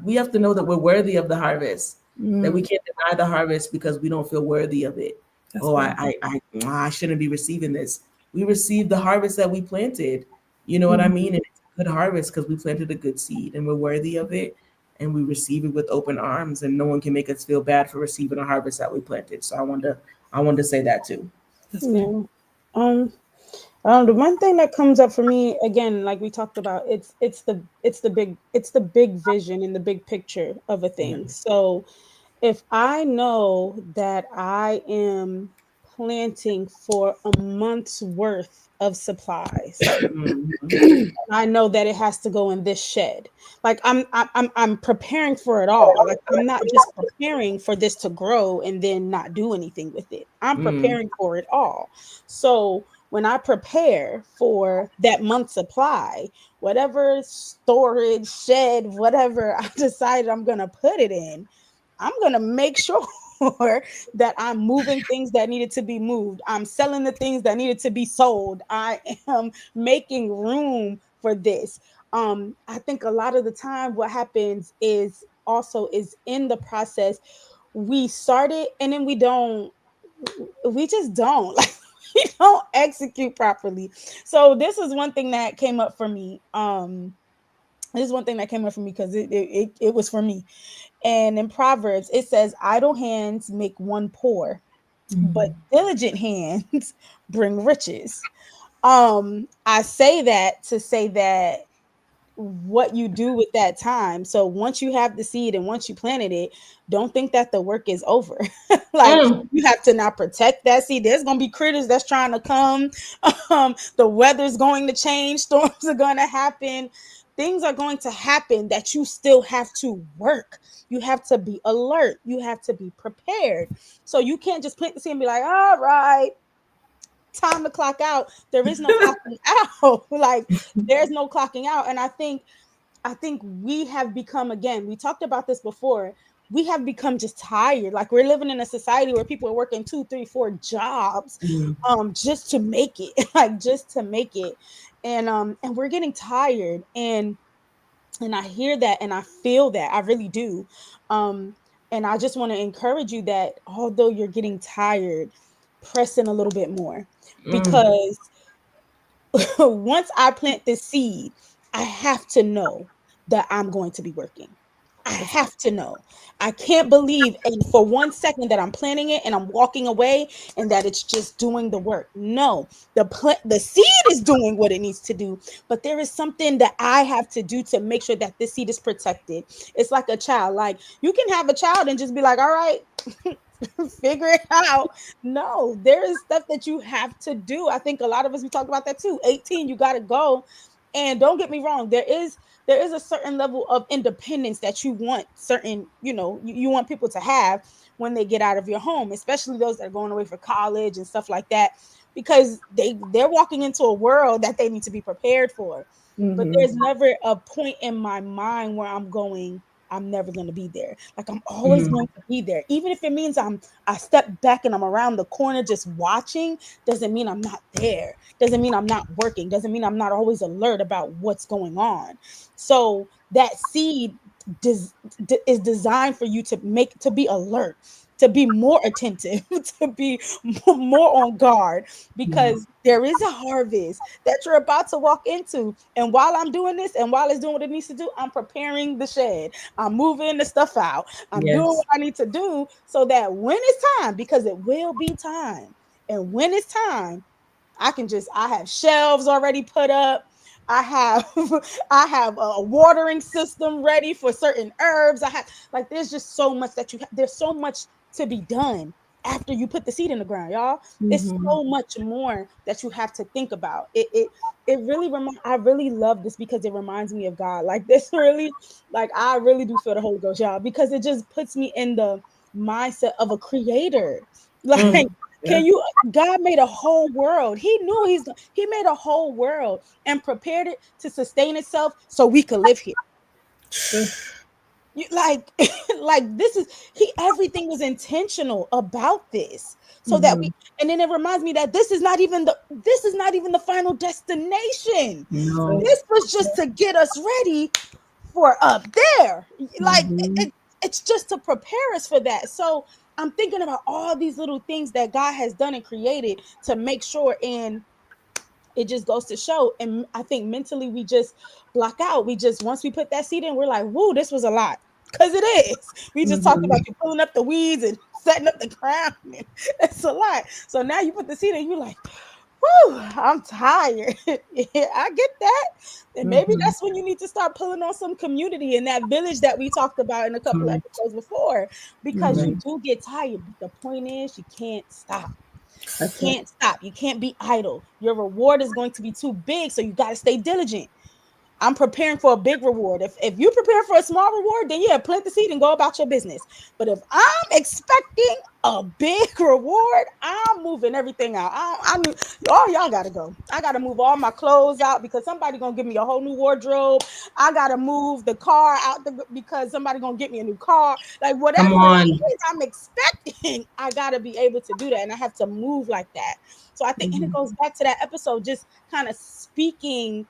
[SPEAKER 4] We have to know that we're worthy of the harvest. That we can't deny the harvest because we don't feel worthy of it. I shouldn't be receiving this. We received the harvest that we planted. You know what I mean? And it's a good harvest because we planted a good seed and we're worthy of it. And we receive it with open arms, and no one can make us feel bad for receiving a harvest that we planted. So I wanted to say that too.
[SPEAKER 3] Yeah. The one thing that comes up for me again, like we talked about, it's the big vision and the big picture of a thing. So if I know that I am planting for a month's worth of supplies, I know that it has to go in this shed. Like I'm preparing for it all. Like I'm not just preparing for this to grow and then not do anything with it. I'm preparing for it all. So when I prepare for that month's supply, whatever storage shed, whatever I decided I'm gonna put it in, I'm going to make sure that I'm moving things that needed to be moved. I'm selling the things that needed to be sold. I am making room for this. I think a lot of the time what happens is in the process, we start it and then we just don't like, we don't execute properly. So this is one thing that came up for me. This is one thing that came up for me because it was for me. And in Proverbs, it says, idle hands make one poor, but diligent hands bring riches. I say that to say that what you do with that time. So once you have the seed and once you planted it, don't think that the work is over. Like you have to now protect that seed. There's going to be critters that's trying to come. The weather's going to change. Storms are going to happen. Things are going to happen that you still have to work. You have to be alert. You have to be prepared. So you can't just plant the seed and be like, all right, time to clock out. There is no clocking out. Like there's no clocking out. And I think we have become, again, we talked about this before, we have become just tired. Like we're living in a society where people are working 2, 3, 4 jobs just to make it. Like just to make it. And we're getting tired. And I hear that and I feel that. I really do. And I just want to encourage you that although you're getting tired, press in a little bit more. Because once I plant this seed, I have to know that I'm going to be working. I have to know. I can't believe and for 1 second that I'm planting it and I'm walking away and that it's just doing the work. No, the seed is doing what it needs to do, but there is something that I have to do to make sure that this seed is protected. It's like a child. Like you can have a child and just be like, all right, figure it out. No, there is stuff that you have to do. I think a lot of us, we talked about that too. 18, you got to go. And don't get me wrong, there is a certain level of independence that you want you want people to have when they get out of your home, especially those that are going away for college and stuff like that, because they're walking into a world that they need to be prepared for. But there's never a point in my mind where I'm going, I'm never going to be there. Like I'm always going to be there. Even if it means I step back and I'm around the corner just watching, doesn't mean I'm not there. Doesn't mean I'm not working. Doesn't mean I'm not always alert about what's going on. So that seed is designed for you to be alert, to be more attentive, to be more on guard, because there is a harvest that you're about to walk into. And while I'm doing this, and while it's doing what it needs to do, I'm preparing the shed. I'm moving the stuff out. I'm doing what I need to do so that when it's time, because it will be time, and when it's time, I have shelves already put up. I have I have a watering system ready for certain herbs. I have, like, there's just so much there's so much to be done after you put the seed in the ground, y'all. It's so much more that you have to think about. It really I really love this because it reminds me of God. Like this really, like I really do feel the Holy Ghost, y'all, because it just puts me in the mindset of a creator. Like God made a whole world. He knew he made a whole world and prepared it to sustain itself so we could live here. Like this is everything was intentional about this, so that and then it reminds me that this is not even the final destination.
[SPEAKER 4] No.
[SPEAKER 3] This was just to get us ready for up there. Like it's just to prepare us for that. So I'm thinking about all these little things that God has done and created to make sure, and it just goes to show. And I think mentally we just block out. Once we put that seed in, we're like, woo, this was a lot. Because it is. We just talked about you pulling up the weeds and setting up the ground. It's a lot. So now you put the seed in, you're like, whoo, I'm tired. I get that. And maybe that's when you need to start pulling on some community in that village that we talked about in a couple episodes before, because you do get tired. But the point is, you can't stop. You can't stop. You can't be idle. Your reward is going to be too big, so you got to stay diligent. I'm preparing for a big reward. If you prepare for a small reward, then plant the seed and go about your business. But if I'm expecting a big reward, I'm moving everything out. Y'all gotta go. I gotta move all my clothes out because somebody gonna give me a whole new wardrobe. I gotta move the car out because somebody gonna get me a new car. Like whatever it is I'm expecting, I gotta be able to do that, and I have to move like that. So I think, and it goes back to that episode, just kind of speaking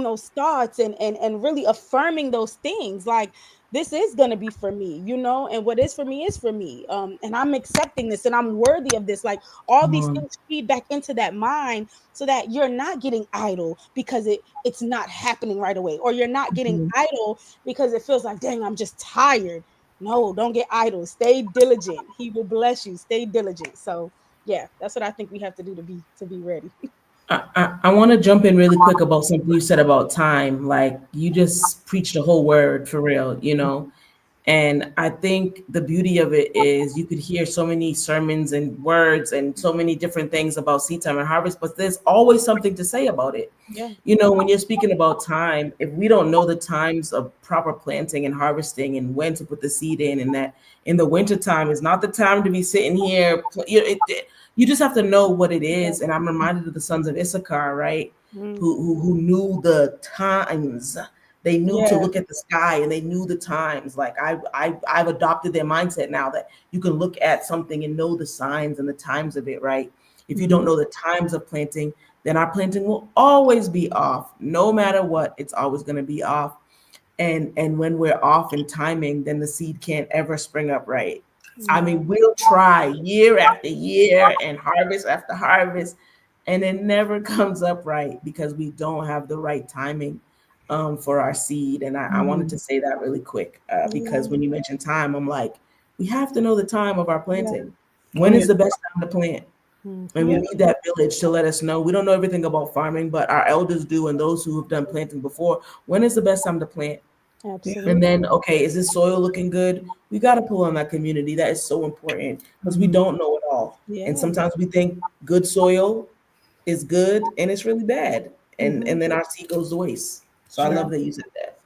[SPEAKER 3] those thoughts and really affirming those things, like this is going to be for me, and what is for me is for me, and I'm accepting this and I'm worthy of this. Like all these things feed back into that mind so that you're not getting idle because it's not happening right away, or you're not getting idle because it feels like, dang, I'm just tired. No, don't get idle. Stay diligent. He will bless you. Stay diligent. So yeah, that's what I think we have to do to be ready.
[SPEAKER 4] I want to jump in really quick about something you said about time. Like you just preached the whole word for real, And I think the beauty of it is you could hear so many sermons and words and so many different things about Seedtime and Harvest, but there's always something to say about it.
[SPEAKER 3] Yeah.
[SPEAKER 4] When you're speaking about time, if we don't know the times of proper planting and harvesting and when to put the seed in, and that in the wintertime is not the time to be sitting here. You just have to know what it is. And I'm reminded of the sons of Issachar, right? Who knew the times. They knew to look at the sky, and they knew the times. Like I've adopted their mindset now that you can look at something and know the signs and the times of it, right? If you don't know the times of planting, then our planting will always be off. No matter what, it's always going to be off. And when we're off in timing, then the seed can't ever spring up right. I mean, we'll try year after year and harvest after harvest, and it never comes up right because we don't have the right timing for our seed. And I wanted to say that really quick because when you mention time, I'm like, we have to know the time of our planting. When is the best time to plant? And we need that village to let us know. We don't know everything about farming, but our elders do, and those who have done planting before. When is the best time to plant?
[SPEAKER 3] Absolutely.
[SPEAKER 4] And then, okay, is this soil looking good? We got to pull on that community. That is so important because we don't know it all. And sometimes we think good soil is good and it's really bad. And then our seed goes to waste. So I love that you said that.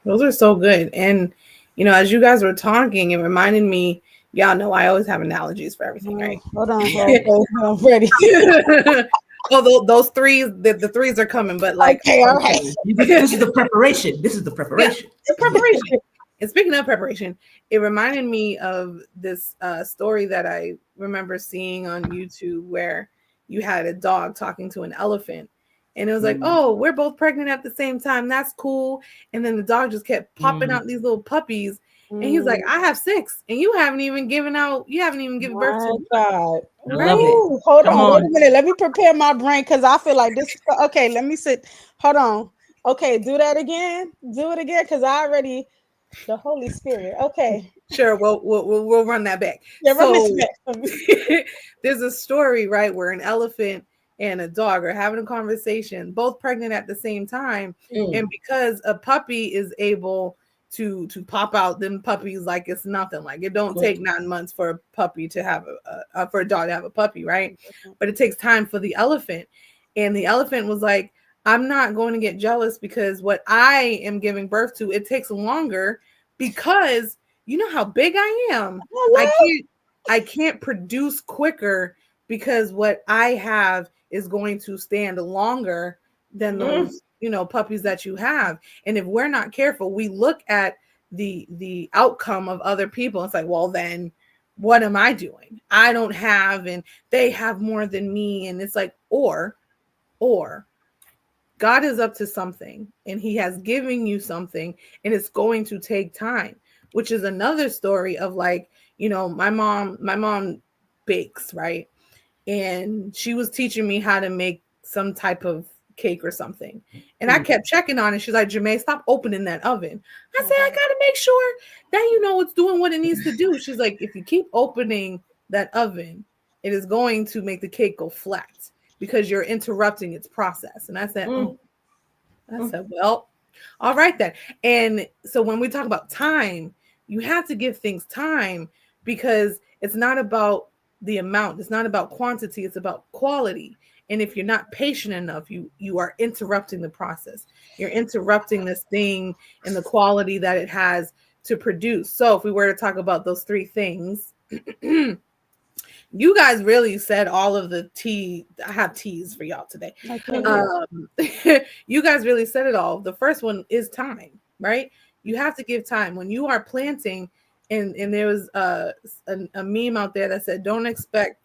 [SPEAKER 2] Those are so good. And, as you guys were talking, it reminded me, y'all know I always have analogies for everything, right?
[SPEAKER 3] Hold on. I'm ready.
[SPEAKER 2] Oh, those threes, the threes are coming, but like,
[SPEAKER 3] okay, all right.
[SPEAKER 4] This is the preparation. This is the preparation.
[SPEAKER 2] The preparation. And speaking of preparation, it reminded me of this story that I remember seeing on YouTube where you had a dog talking to an elephant. And it was like, oh, we're both pregnant at the same time. That's cool. And then the dog just kept popping out these little puppies. And he's like, I have 6. And you haven't even given birth to one.
[SPEAKER 3] God.
[SPEAKER 2] Right?
[SPEAKER 4] Love it.
[SPEAKER 3] Hold
[SPEAKER 4] Come
[SPEAKER 3] on. Wait
[SPEAKER 4] on.
[SPEAKER 3] a minute. Let me prepare my brain because I feel like this. Okay, let me sit. Hold on. Okay, do that again. Do it again because I already, the Holy Spirit. Okay.
[SPEAKER 2] Sure, we'll run that back.
[SPEAKER 3] Yeah, run
[SPEAKER 2] So
[SPEAKER 3] this back.
[SPEAKER 2] there's a story, right, where an elephant and a dog are having a conversation, both pregnant at the same time. And because a puppy is able to pop out them puppies like it's nothing, like it don't take 9 months for a puppy to have for a dog to have a puppy, right? But it takes time for the elephant. And the elephant was like, I'm not going to get jealous because what I am giving birth to, it takes longer because you know how big I am. I can't produce quicker because what I have is going to stand longer than those, puppies that you have. And if we're not careful, we look at the outcome of other people. It's like, well, then what am I doing? I don't have, and they have more than me. And it's like, or God is up to something and he has given you something and it's going to take time, which is another story of like, my mom bakes, right? And she was teaching me how to make some type of cake or something. And I kept checking on it. She's like, Jermaine, stop opening that oven. I said, I got to make sure that, it's doing what it needs to do. She's like, if you keep opening that oven, it is going to make the cake go flat because you're interrupting its process. And I said, well, all right then. And so when we talk about time, you have to give things time because it's not about the amount. It's not about quantity. It's about quality. And if you're not patient enough, you are interrupting the process. You're interrupting this thing and the quality that it has to produce. So if we were to talk about those 3 things, you guys really said all of the tea. I have teas for y'all today. You guys really said it all. The first one is time, right? You have to give time. When you are planting, and there was a meme out there that said, don't expect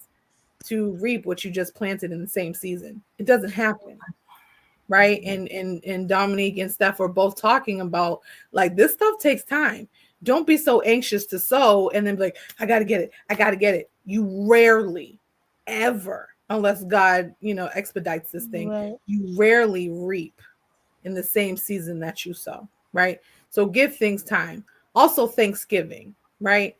[SPEAKER 2] to reap what you just planted in the same season. It doesn't happen. Right. And Dominique and Steph were both talking about like this stuff takes time. Don't be so anxious to sow and then be like, I got to get it. You rarely ever, unless God, expedites this thing, right. You rarely reap in the same season that you sow. Right. So give things time. Also Thanksgiving, right?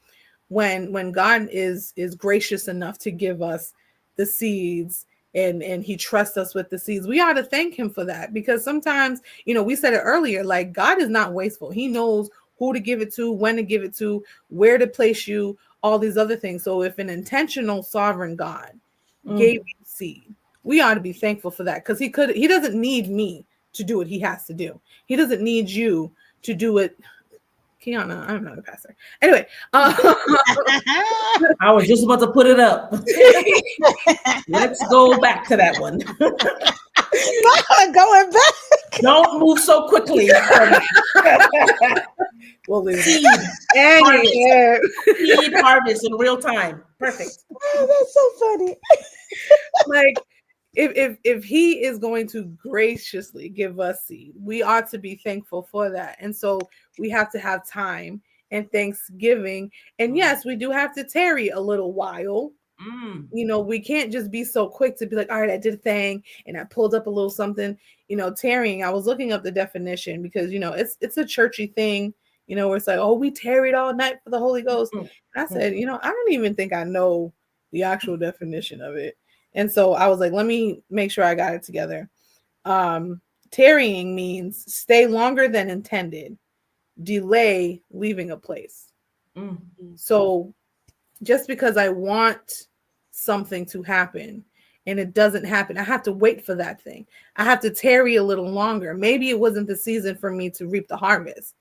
[SPEAKER 2] When God is gracious enough to give us the seeds and he trusts us with the seeds, we ought to thank him for that because sometimes, we said it earlier, like God is not wasteful. He knows who to give it to, when to give it to, where to place you, all these other things. So if an intentional sovereign God gave you seed, we ought to be thankful for that because he doesn't need me to do what he has to do. He doesn't need you to do it. Kiana, I'm not a pastor. Anyway,
[SPEAKER 4] I was just about to put it up. Let's go back to that one.
[SPEAKER 3] Not going back.
[SPEAKER 4] Don't move so quickly.
[SPEAKER 2] Well,
[SPEAKER 4] seed harvest in real time. Perfect.
[SPEAKER 3] Oh, that's so funny.
[SPEAKER 2] Like, if he is going to graciously give us seed, we ought to be thankful for that. And so we have to have time and Thanksgiving. And yes, we do have to tarry a little while. We can't just be so quick to be like, all right, I did a thing and I pulled up a little something. Tarrying, I was looking up the definition because, it's a churchy thing, where it's like, oh, we tarried all night for the Holy Ghost. And I said, I don't even think I know the actual definition of it. And so I was like, let me make sure I got it together. Tarrying means stay longer than intended, delay leaving a place. So just because I want something to happen and it doesn't happen, I have to wait for that thing. I have to tarry a little longer. Maybe it wasn't the season for me to reap the harvest.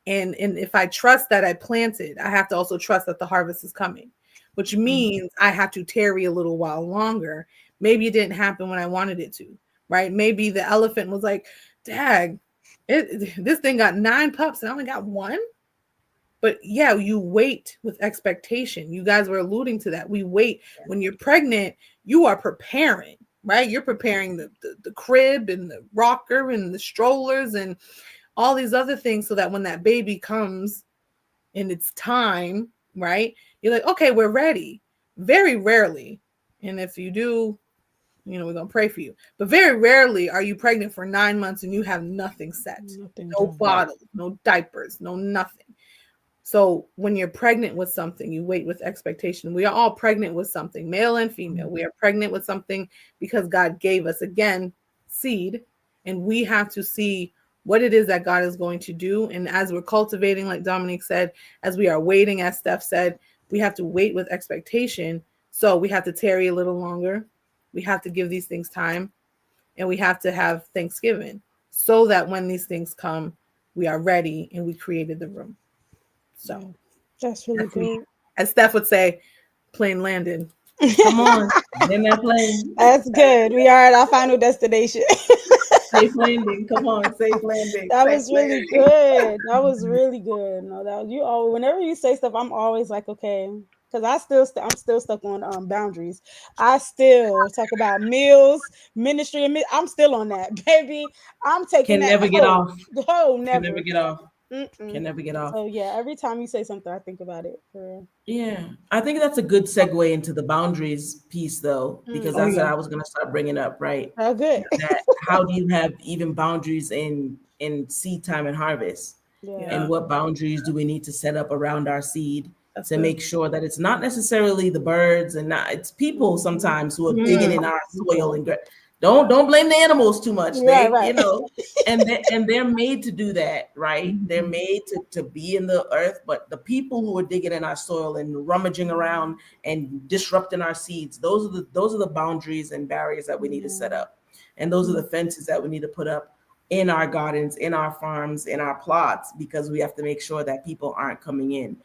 [SPEAKER 2] And if I trust that I planted, I have to also trust that the harvest is coming, which means I have to tarry a little while longer Maybe it didn't happen when I wanted it to, right? Maybe the elephant was like, dag, this thing got 9 pups and I only got 1. But yeah, you wait with expectation. You guys were alluding to that. We wait. When you're pregnant, you are preparing, right? You're preparing the crib and the rocker and the strollers and all these other things so that when that baby comes and it's time, right? You're like, okay, we're ready. Very rarely. And if you do, we're going to pray for you. But very rarely are you pregnant for 9 months and you have nothing set.
[SPEAKER 3] Nothing
[SPEAKER 2] No
[SPEAKER 3] done.
[SPEAKER 2] bottles, no diapers, no nothing. So when you're pregnant with something, you wait with expectation. We are all pregnant with something, male and female. We are pregnant with something because God gave us, again, seed. And we have to see what it is that God is going to do. And as we're cultivating, like Dominique said, as we are waiting, as Steph said, we have to wait with expectation. So we have to tarry a little longer. We have to give these things time. And we have to have Thanksgiving so that when these things come, we are ready and we created the room. So
[SPEAKER 3] that's really good.
[SPEAKER 2] As Steph would say, plane landed.
[SPEAKER 4] Come on, in that plane.
[SPEAKER 3] That's good. We are at our final destination.
[SPEAKER 4] Safe landing. Come on, safe landing.
[SPEAKER 3] That
[SPEAKER 4] safe
[SPEAKER 3] was really
[SPEAKER 4] landing.
[SPEAKER 3] good. That was really good. No, that you all. Whenever you say stuff, I'm always like, okay, because I'm still stuck on boundaries. I still talk about meals, ministry, and I'm still on that, baby. I'm taking
[SPEAKER 4] Can
[SPEAKER 3] that.
[SPEAKER 4] never get off. Can
[SPEAKER 3] Never.
[SPEAKER 4] never get off.
[SPEAKER 3] Mm-mm.
[SPEAKER 4] Can never get off.
[SPEAKER 3] So yeah, every time you say something, I think about it.
[SPEAKER 4] Yeah, I think that's a good segue into the boundaries piece, though, because that's what I was going to start bringing up, right?
[SPEAKER 3] Oh, good.
[SPEAKER 4] That how do you have even boundaries in seed time and harvest, and what boundaries do we need to set up around our seed to make sure that it's not necessarily the birds and not it's people sometimes who are digging in our soil and don't blame the animals too much. They
[SPEAKER 3] Right.
[SPEAKER 4] and they're made to do that, right? They're made to be in the earth, but the people who are digging in our soil and rummaging around and disrupting our seeds, those are the boundaries and barriers that we need to set up. And those are the fences that we need to put up in our gardens, in our farms, in our plots, because we have to make sure that people aren't coming in.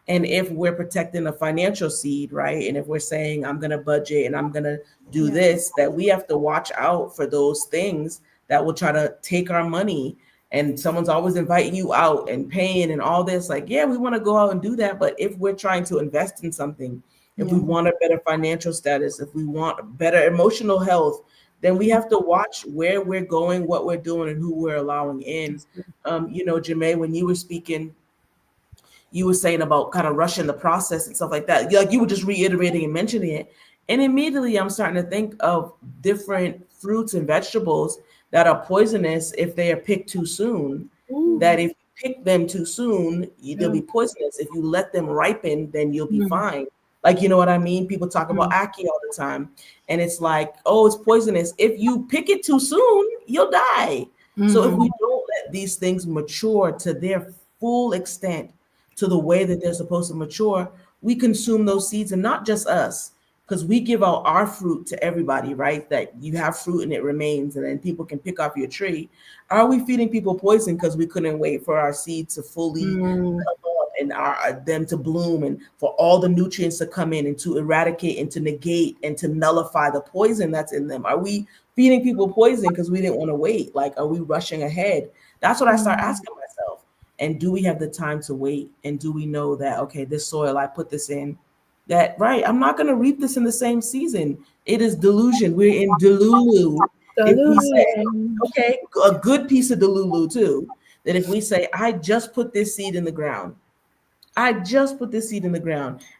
[SPEAKER 4] And if we're protecting a financial seed, right? And if we're saying, I'm going to budget and I'm going to do this, that we have to watch out for those things that will try to take our money. And someone's always inviting you out and paying and all this. Like, yeah, we want to go out and do that. But if we're trying to invest in something, if we want a better financial status, if we want better emotional health, then we have to watch where we're going, what we're doing, and who we're allowing in. Jamae, when you were speaking, you were saying about kind of rushing the process and stuff like that. Like you were just reiterating and mentioning it. And immediately I'm starting to think of different fruits and vegetables that are poisonous if they are picked too soon. That if you pick them too soon, they'll be poisonous. If you let them ripen, then you'll be fine. Like, you know what I mean? People talk about ackee all the time. And it's like, oh, it's poisonous. If you pick it too soon, you'll die. So if we don't let these things mature to their full extent, to the way that they're supposed to mature, we consume those seeds, and not just us, because we give out our fruit to everybody, right? That you have fruit and it remains, and then people can pick off your tree. Are we feeding people poison because we couldn't wait for our seeds to fully come up and them to bloom and for all the nutrients to come in and to eradicate and to negate and to nullify the poison that's in them? Are we feeding people poison because we didn't want to wait? Like, are we rushing ahead? That's what I start asking myself. And do we have the time to wait? And do we know that, okay, this soil, I put this in, that, right, I'm not going to reap this in the same season. It is delusion. We're in Delulu. If we say, okay, a good piece of Delulu too, that if we say, I just put this seed in the ground,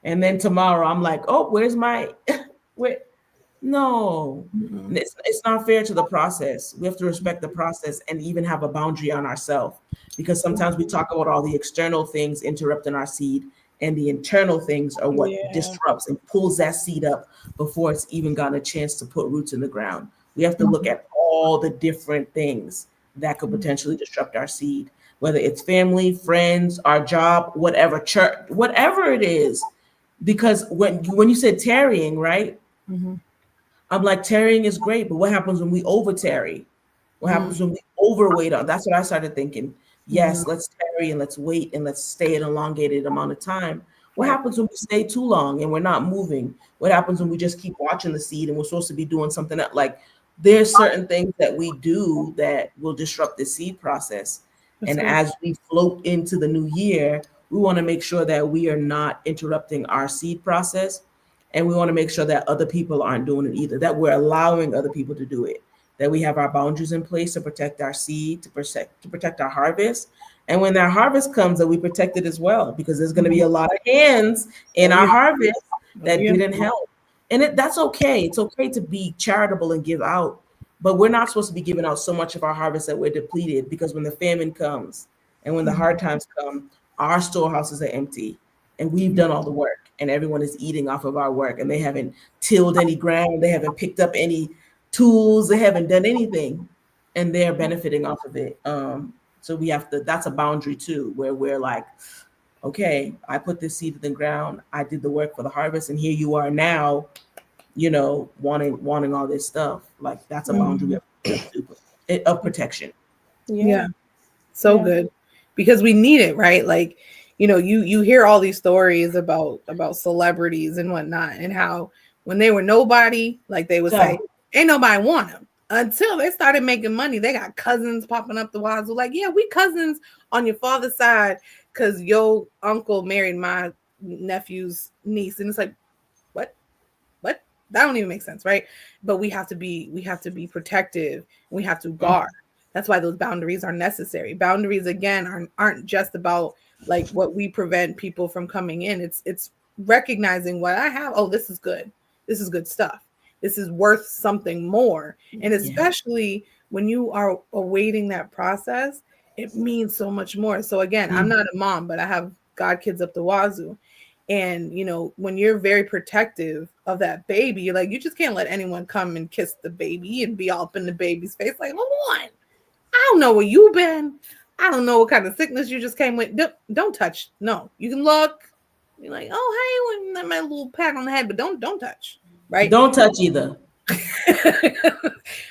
[SPEAKER 4] and then tomorrow I'm like, oh, where's my, where? No, it's not fair to the process. We have to respect the process and even have a boundary on ourselves, because sometimes we talk about all the external things interrupting our seed, and the internal things are what disrupts and pulls that seed up before it's even gotten a chance to put roots in the ground. We have to look at all the different things that could potentially disrupt our seed, whether it's family, friends, our job, whatever, church, whatever it is. Because when you said tarrying, right? I'm like, tarrying is great, but what happens when we over tarry? What happens when we overweight on? That's what I started thinking. Yes, let's tarry and let's wait and let's stay an elongated amount of time. What
[SPEAKER 2] Right.
[SPEAKER 4] happens when we stay too long and we're not moving? What happens when we just keep watching the seed and we're supposed to be doing something that, like, there's certain things that we do that will disrupt the seed process.
[SPEAKER 2] That's
[SPEAKER 4] And
[SPEAKER 2] good.
[SPEAKER 4] as we float into the new year, we want to make sure that we are not interrupting our seed process. And we want to make sure that other people aren't doing it either, that we're allowing other people to do it, that we have our boundaries in place to protect our seed, to protect our harvest. And when that harvest comes, that we protect it as well, because there's going to be a lot of hands in
[SPEAKER 2] Oh
[SPEAKER 4] our
[SPEAKER 2] yeah.
[SPEAKER 4] harvest
[SPEAKER 2] Oh
[SPEAKER 4] that
[SPEAKER 2] yeah.
[SPEAKER 4] didn't help. And that's okay. It's okay to be charitable and give out, but we're not supposed to be giving out so much of our harvest that we're depleted, because when the famine comes and when the hard times come, our storehouses are empty and we've done all the work and everyone is eating off of our work, and they haven't tilled any ground, they haven't picked up any tools, they haven't done anything, and they're benefiting off of it. So we have to, that's a boundary too, where we're like, okay, I put this seed in the ground, I did the work for the harvest, and here you are now, wanting all this stuff. Like, that's a boundary we have to do, of protection.
[SPEAKER 2] Yeah.
[SPEAKER 3] Yeah.
[SPEAKER 2] So
[SPEAKER 3] Yeah.
[SPEAKER 2] good, because we need it, right? Like, you hear all these stories about celebrities and whatnot, and how when they were nobody, like they would
[SPEAKER 4] Yeah.
[SPEAKER 2] say, ain't nobody want them, until they started making money. They got cousins popping up the wazoo, like, yeah, we cousins on your father's side because your uncle married my nephew's niece. And it's like, what? That don't even make sense, right? But we have to be protective. We have to guard. That's why those boundaries are necessary. Boundaries, again, aren't just about like what we prevent people from coming in. It's recognizing what I have. Oh, this is good. This is good stuff. This is worth something more. And especially when you are awaiting that process, it means so much more. So again, I'm not a mom, but I have god kids up the wazoo. And when you're very protective of that baby, you're like, you just can't let anyone come and kiss the baby and be all up in the baby's face. Like, hold on, I don't know where you've been. I don't know what kind of sickness you just came with. Don't touch. No, you can look. You're like, oh, hey, my little pat on the head, but don't touch, right?
[SPEAKER 4] Don't touch either.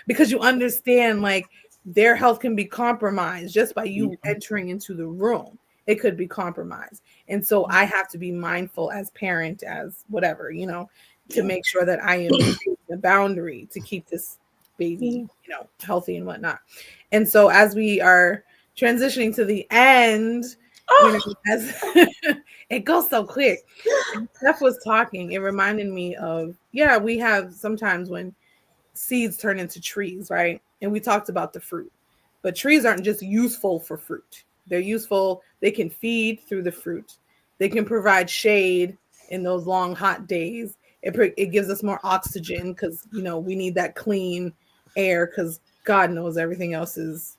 [SPEAKER 2] Because you understand, like, their health can be compromised just by you entering into the room. It could be compromised. And so I have to be mindful as parent, as whatever, to make sure that I am the boundary to keep this baby, healthy and whatnot. And so as we are transitioning to the end, as it goes so quick. And Steph was talking, it reminded me of, we have sometimes when seeds turn into trees, right? And we talked about the fruit, but trees aren't just useful for fruit. They're useful. They can feed through the fruit. They can provide shade in those long, hot days. It gives us more oxygen because, we need that clean air because God knows everything else is,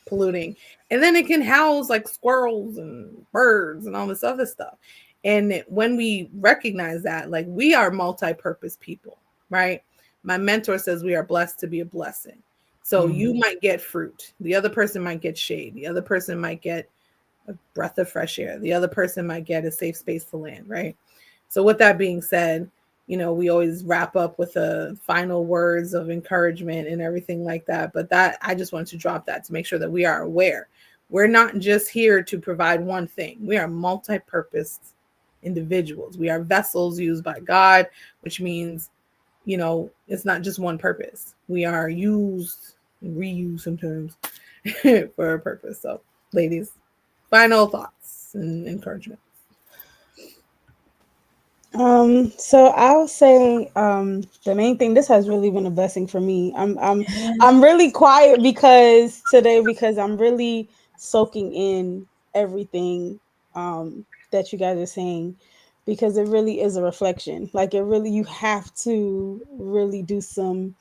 [SPEAKER 2] polluting. And then it can house like squirrels and birds and all this other stuff. And when we recognize that, like, we are multi-purpose people, right? My mentor says we are blessed to be a blessing. So you might get fruit. The other person might get shade. The other person might get a breath of fresh air. The other person might get a safe space to land, right? So with that being said, we always wrap up with the final words of encouragement and everything like that. But that, I just wanted to drop that to make sure that we are aware. We're not just here to provide one thing. We are multi-purpose individuals. We are vessels used by God, which means, it's not just one purpose. We are used and reused sometimes for a purpose. So, ladies, final thoughts and encouragement.
[SPEAKER 3] So I'll say the main thing, this has really been a blessing for me. I'm really quiet because I'm really soaking in everything that you guys are saying, because it really is a reflection. Like, you have to really do some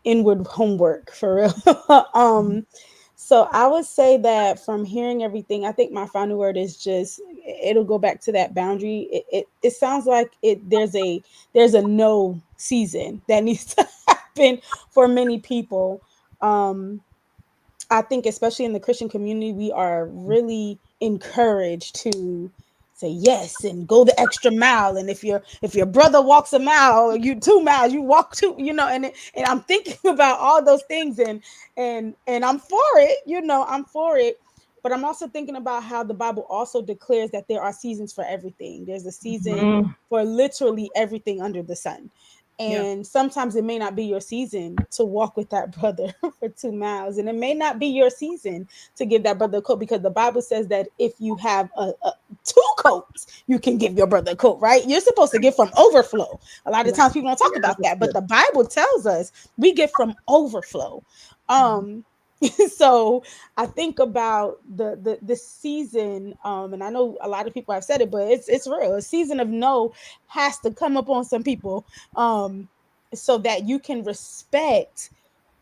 [SPEAKER 3] inward homework for real. So I would say that from hearing everything, I think my final word is just, it'll go back to that boundary. It sounds like there's a no season that needs to happen for many people. I think especially in the Christian community, we are really encouraged to say yes and go the extra mile. And if your brother walks a mile, or you 2 miles, you walk 2, and I'm thinking about all those things, and I'm for it, I'm for it. But I'm also thinking about how the Bible also declares that there are seasons for everything. There's a season for literally everything under the sun. And sometimes it may not be your season to walk with that brother for 2 miles. And it may not be your season to give that brother a coat, because the Bible says that if you have two coats, you can give your brother a coat, right? You're supposed to give from overflow. A lot of times people don't talk about that, but the Bible tells us we give from overflow. So I think about the season, and I know a lot of people have said it, but it's real. A season of no has to come up on some people, so that you can respect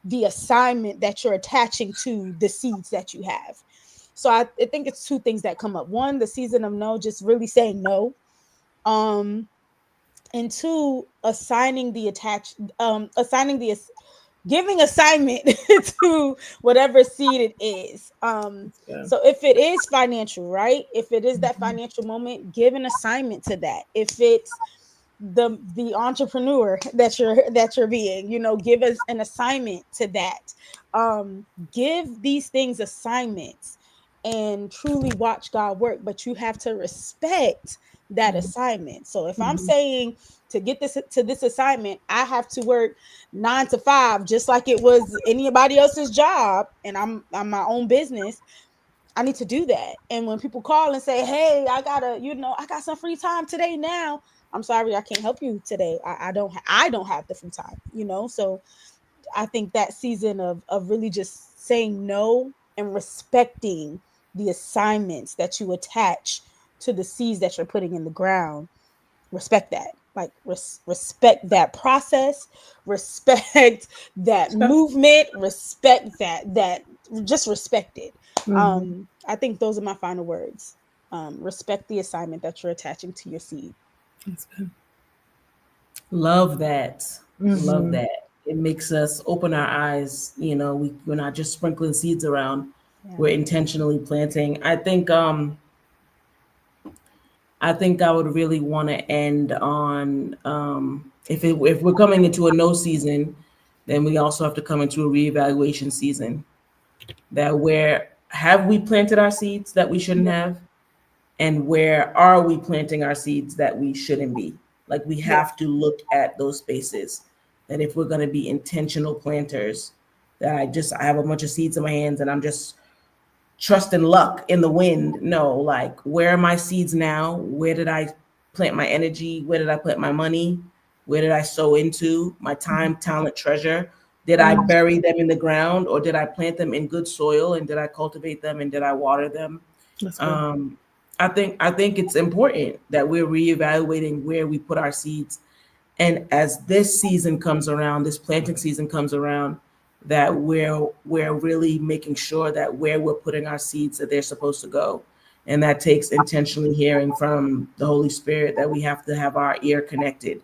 [SPEAKER 3] the assignment that you're attaching to the seeds that you have. So I think it's two things that come up. One, the season of no, just really saying no. And two, assigning the giving assignment to whatever seed it is. So if it is financial, right? If it is that financial moment, give an assignment to that. If it's the entrepreneur that you're being, give us an assignment to that. Give these things assignments and truly watch God work, but you have to respect that assignment. So if I'm saying to get this assignment, I have to work 9 to 5, just like it was anybody else's job, and I'm my own business. I need to do that. And when people call and say, hey, I got some free time today now, I'm sorry, I can't help you today. I don't have the free time, So I think that season of really just saying no and respecting the assignments that you attach to the seeds that you're putting in the ground, respect that. Like respect that process, respect that movement, respect that just respect it. I think those are my final words. Respect the assignment that you're attaching to your seed.
[SPEAKER 2] That's good.
[SPEAKER 4] Love that. Love that. It makes us open our eyes. We're not just sprinkling seeds around. Yeah. We're intentionally planting. I think I would really want to end on if we're coming into a no season, then we also have to come into a reevaluation season. That where have we planted our seeds that we shouldn't have, and where are we planting our seeds that we shouldn't be? Like we have to look at those spaces. That if we're going to be intentional planters, that I have a bunch of seeds in my hands and I'm just trusting luck in the wind. No, like where are my seeds now? Where did I plant my energy? Where did I put my money? Where did I sow into my time, talent, treasure? Did I bury them in the ground, or did I plant them in good soil, and did I cultivate them, and did I water them? I think it's important that we're reevaluating where we put our seeds. And as this season comes around, this planting season comes around, that we're really making sure that where we're putting our seeds, that they're supposed to go. And that takes intentionally hearing from the Holy Spirit, that we have to have our ear connected.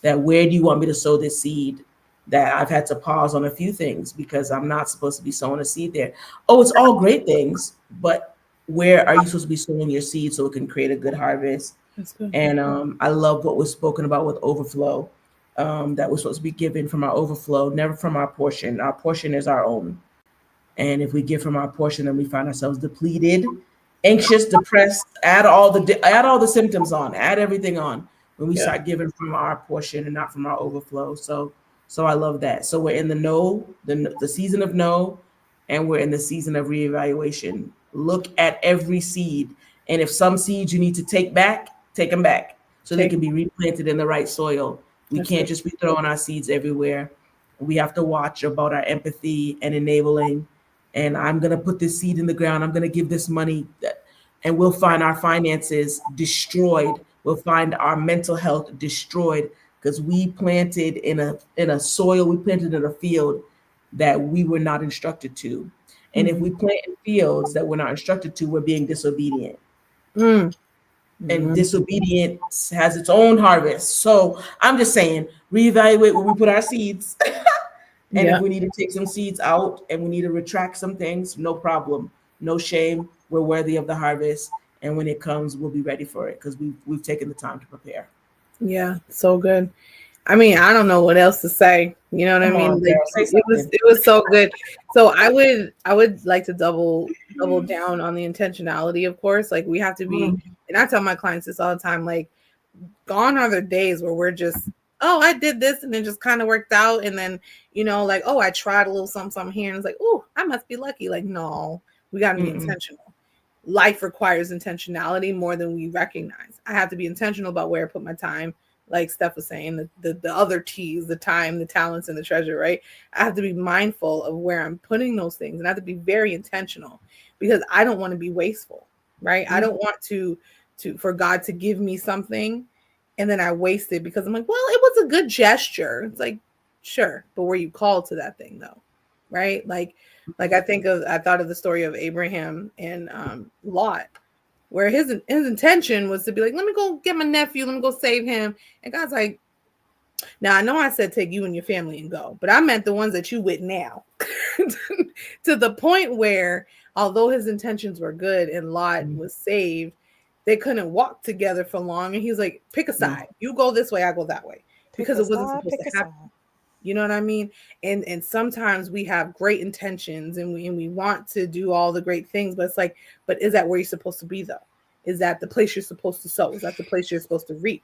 [SPEAKER 4] That where do you want me to sow this seed? That I've had to pause on a few things because I'm not supposed to be sowing a seed there. Oh, it's all great things, but where are you supposed to be sowing your seed so it can create a good harvest? That's good. And I love what was spoken about with overflow. That we're supposed to be given from our overflow, never from our portion. Our portion is our own. And if we give from our portion, then we find ourselves depleted, anxious, depressed. Add all the symptoms on. Add everything on when we start giving from our portion and not from our overflow. So I love that. So we're in the season of no, and we're in the season of reevaluation. Look at every seed, and if some seeds you need to take back, take them back so they can be replanted in the right soil. We can't just be throwing our seeds everywhere. We have to watch about our empathy and enabling. And I'm going to put this seed in the ground. I'm going to give this money, and we'll find our finances destroyed. We'll find our mental health destroyed because we planted in a soil, we planted in a field that we were not instructed to. And if we plant in fields that we're not instructed to, we're being disobedient. And disobedience has its own harvest. So I'm just saying, reevaluate where we put our seeds. And if we need to take some seeds out and we need to retract some things, no problem. No shame. We're worthy of the harvest. And when it comes, we'll be ready for it because we've taken the time to prepare.
[SPEAKER 2] Yeah, so good. I mean, I don't know what else to say. You know what I
[SPEAKER 4] Come
[SPEAKER 2] mean?
[SPEAKER 4] on,
[SPEAKER 2] Like
[SPEAKER 4] girl, say
[SPEAKER 2] it was so good. So I would like to double down on the intentionality, of course. Like we have to be, and I tell my clients this all the time, like gone are the days where we're just, oh, I did this and it just kind of worked out. And then, you know, like, oh, I tried a little something here and it's like, oh, I must be lucky. Like, no, we got to be intentional. Life requires intentionality more than we recognize. I have to be intentional about where I put my time. Like Steph was saying, the other T's, the time, the talents, and the treasure, right? I have to be mindful of where I'm putting those things and I have to be very intentional because I don't want to be wasteful, right? I don't want to for God to give me something and then I waste it because I'm like, well, it was a good gesture. It's like, sure, but were you called to that thing though? Right? Like I thought of the story of Abraham and Lot, where his intention was to be like, let me go get my nephew, let me go save him. And God's like, now I know I said take you and your family and go, but I meant the ones that you with now. To the point where, although his intentions were good and Lot was saved, they couldn't walk together for long. And he's like, pick a side. You go this way, I go that way. Because it wasn't supposed to happen. You know what I mean? And sometimes we have great intentions and we want to do all the great things, but it's like, but is that where you're supposed to be though? Is that the place you're supposed to sow? Is that the place you're supposed to reap?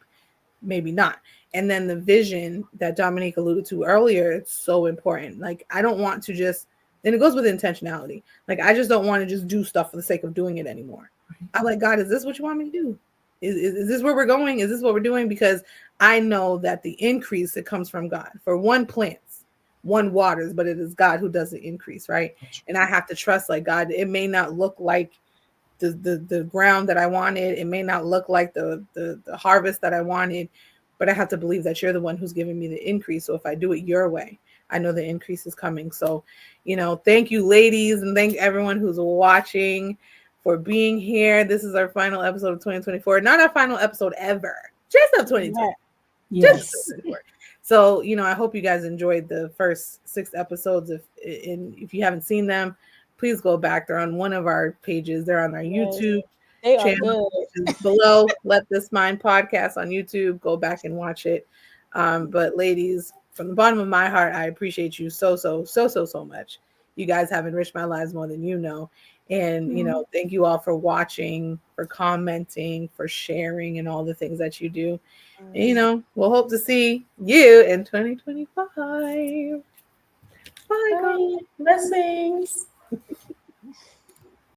[SPEAKER 2] Maybe not. And then the vision that Dominique alluded to earlier, it's so important. Like I don't want to just, and it goes with intentionality. Like I just don't want to just do stuff for the sake of doing it anymore. I'm like, God, is this what you want me to do? Is this where we're going? Is this what we're doing? Because I know that the increase, it comes from God. For one plants, one waters, but it is God who does the increase, right? And I have to trust like God, it may not look like the ground that I wanted. It may not look like the harvest that I wanted, but I have to believe that you're the one who's giving me the increase. So if I do it your way, I know the increase is coming. So, you know, thank you, ladies, and thank everyone who's watching for being here. This is our final episode of 2024. Not our final episode ever, just of 2020.
[SPEAKER 4] Yes.
[SPEAKER 2] Just 2024. So, you know, I hope you guys enjoyed the first 6 episodes. If you haven't seen them, please go back. They're on one of our pages. They're on our YouTube channel, which is below Let This Mind Podcast on YouTube. Go back and watch it. But ladies, from the bottom of my heart, I appreciate you so much. You guys have enriched my lives more than you know. And, you know, thank you all for watching, for commenting, for sharing, and all the things that you do. And, you know, we'll hope to see you in 2025. Bye, guys.
[SPEAKER 4] Blessings.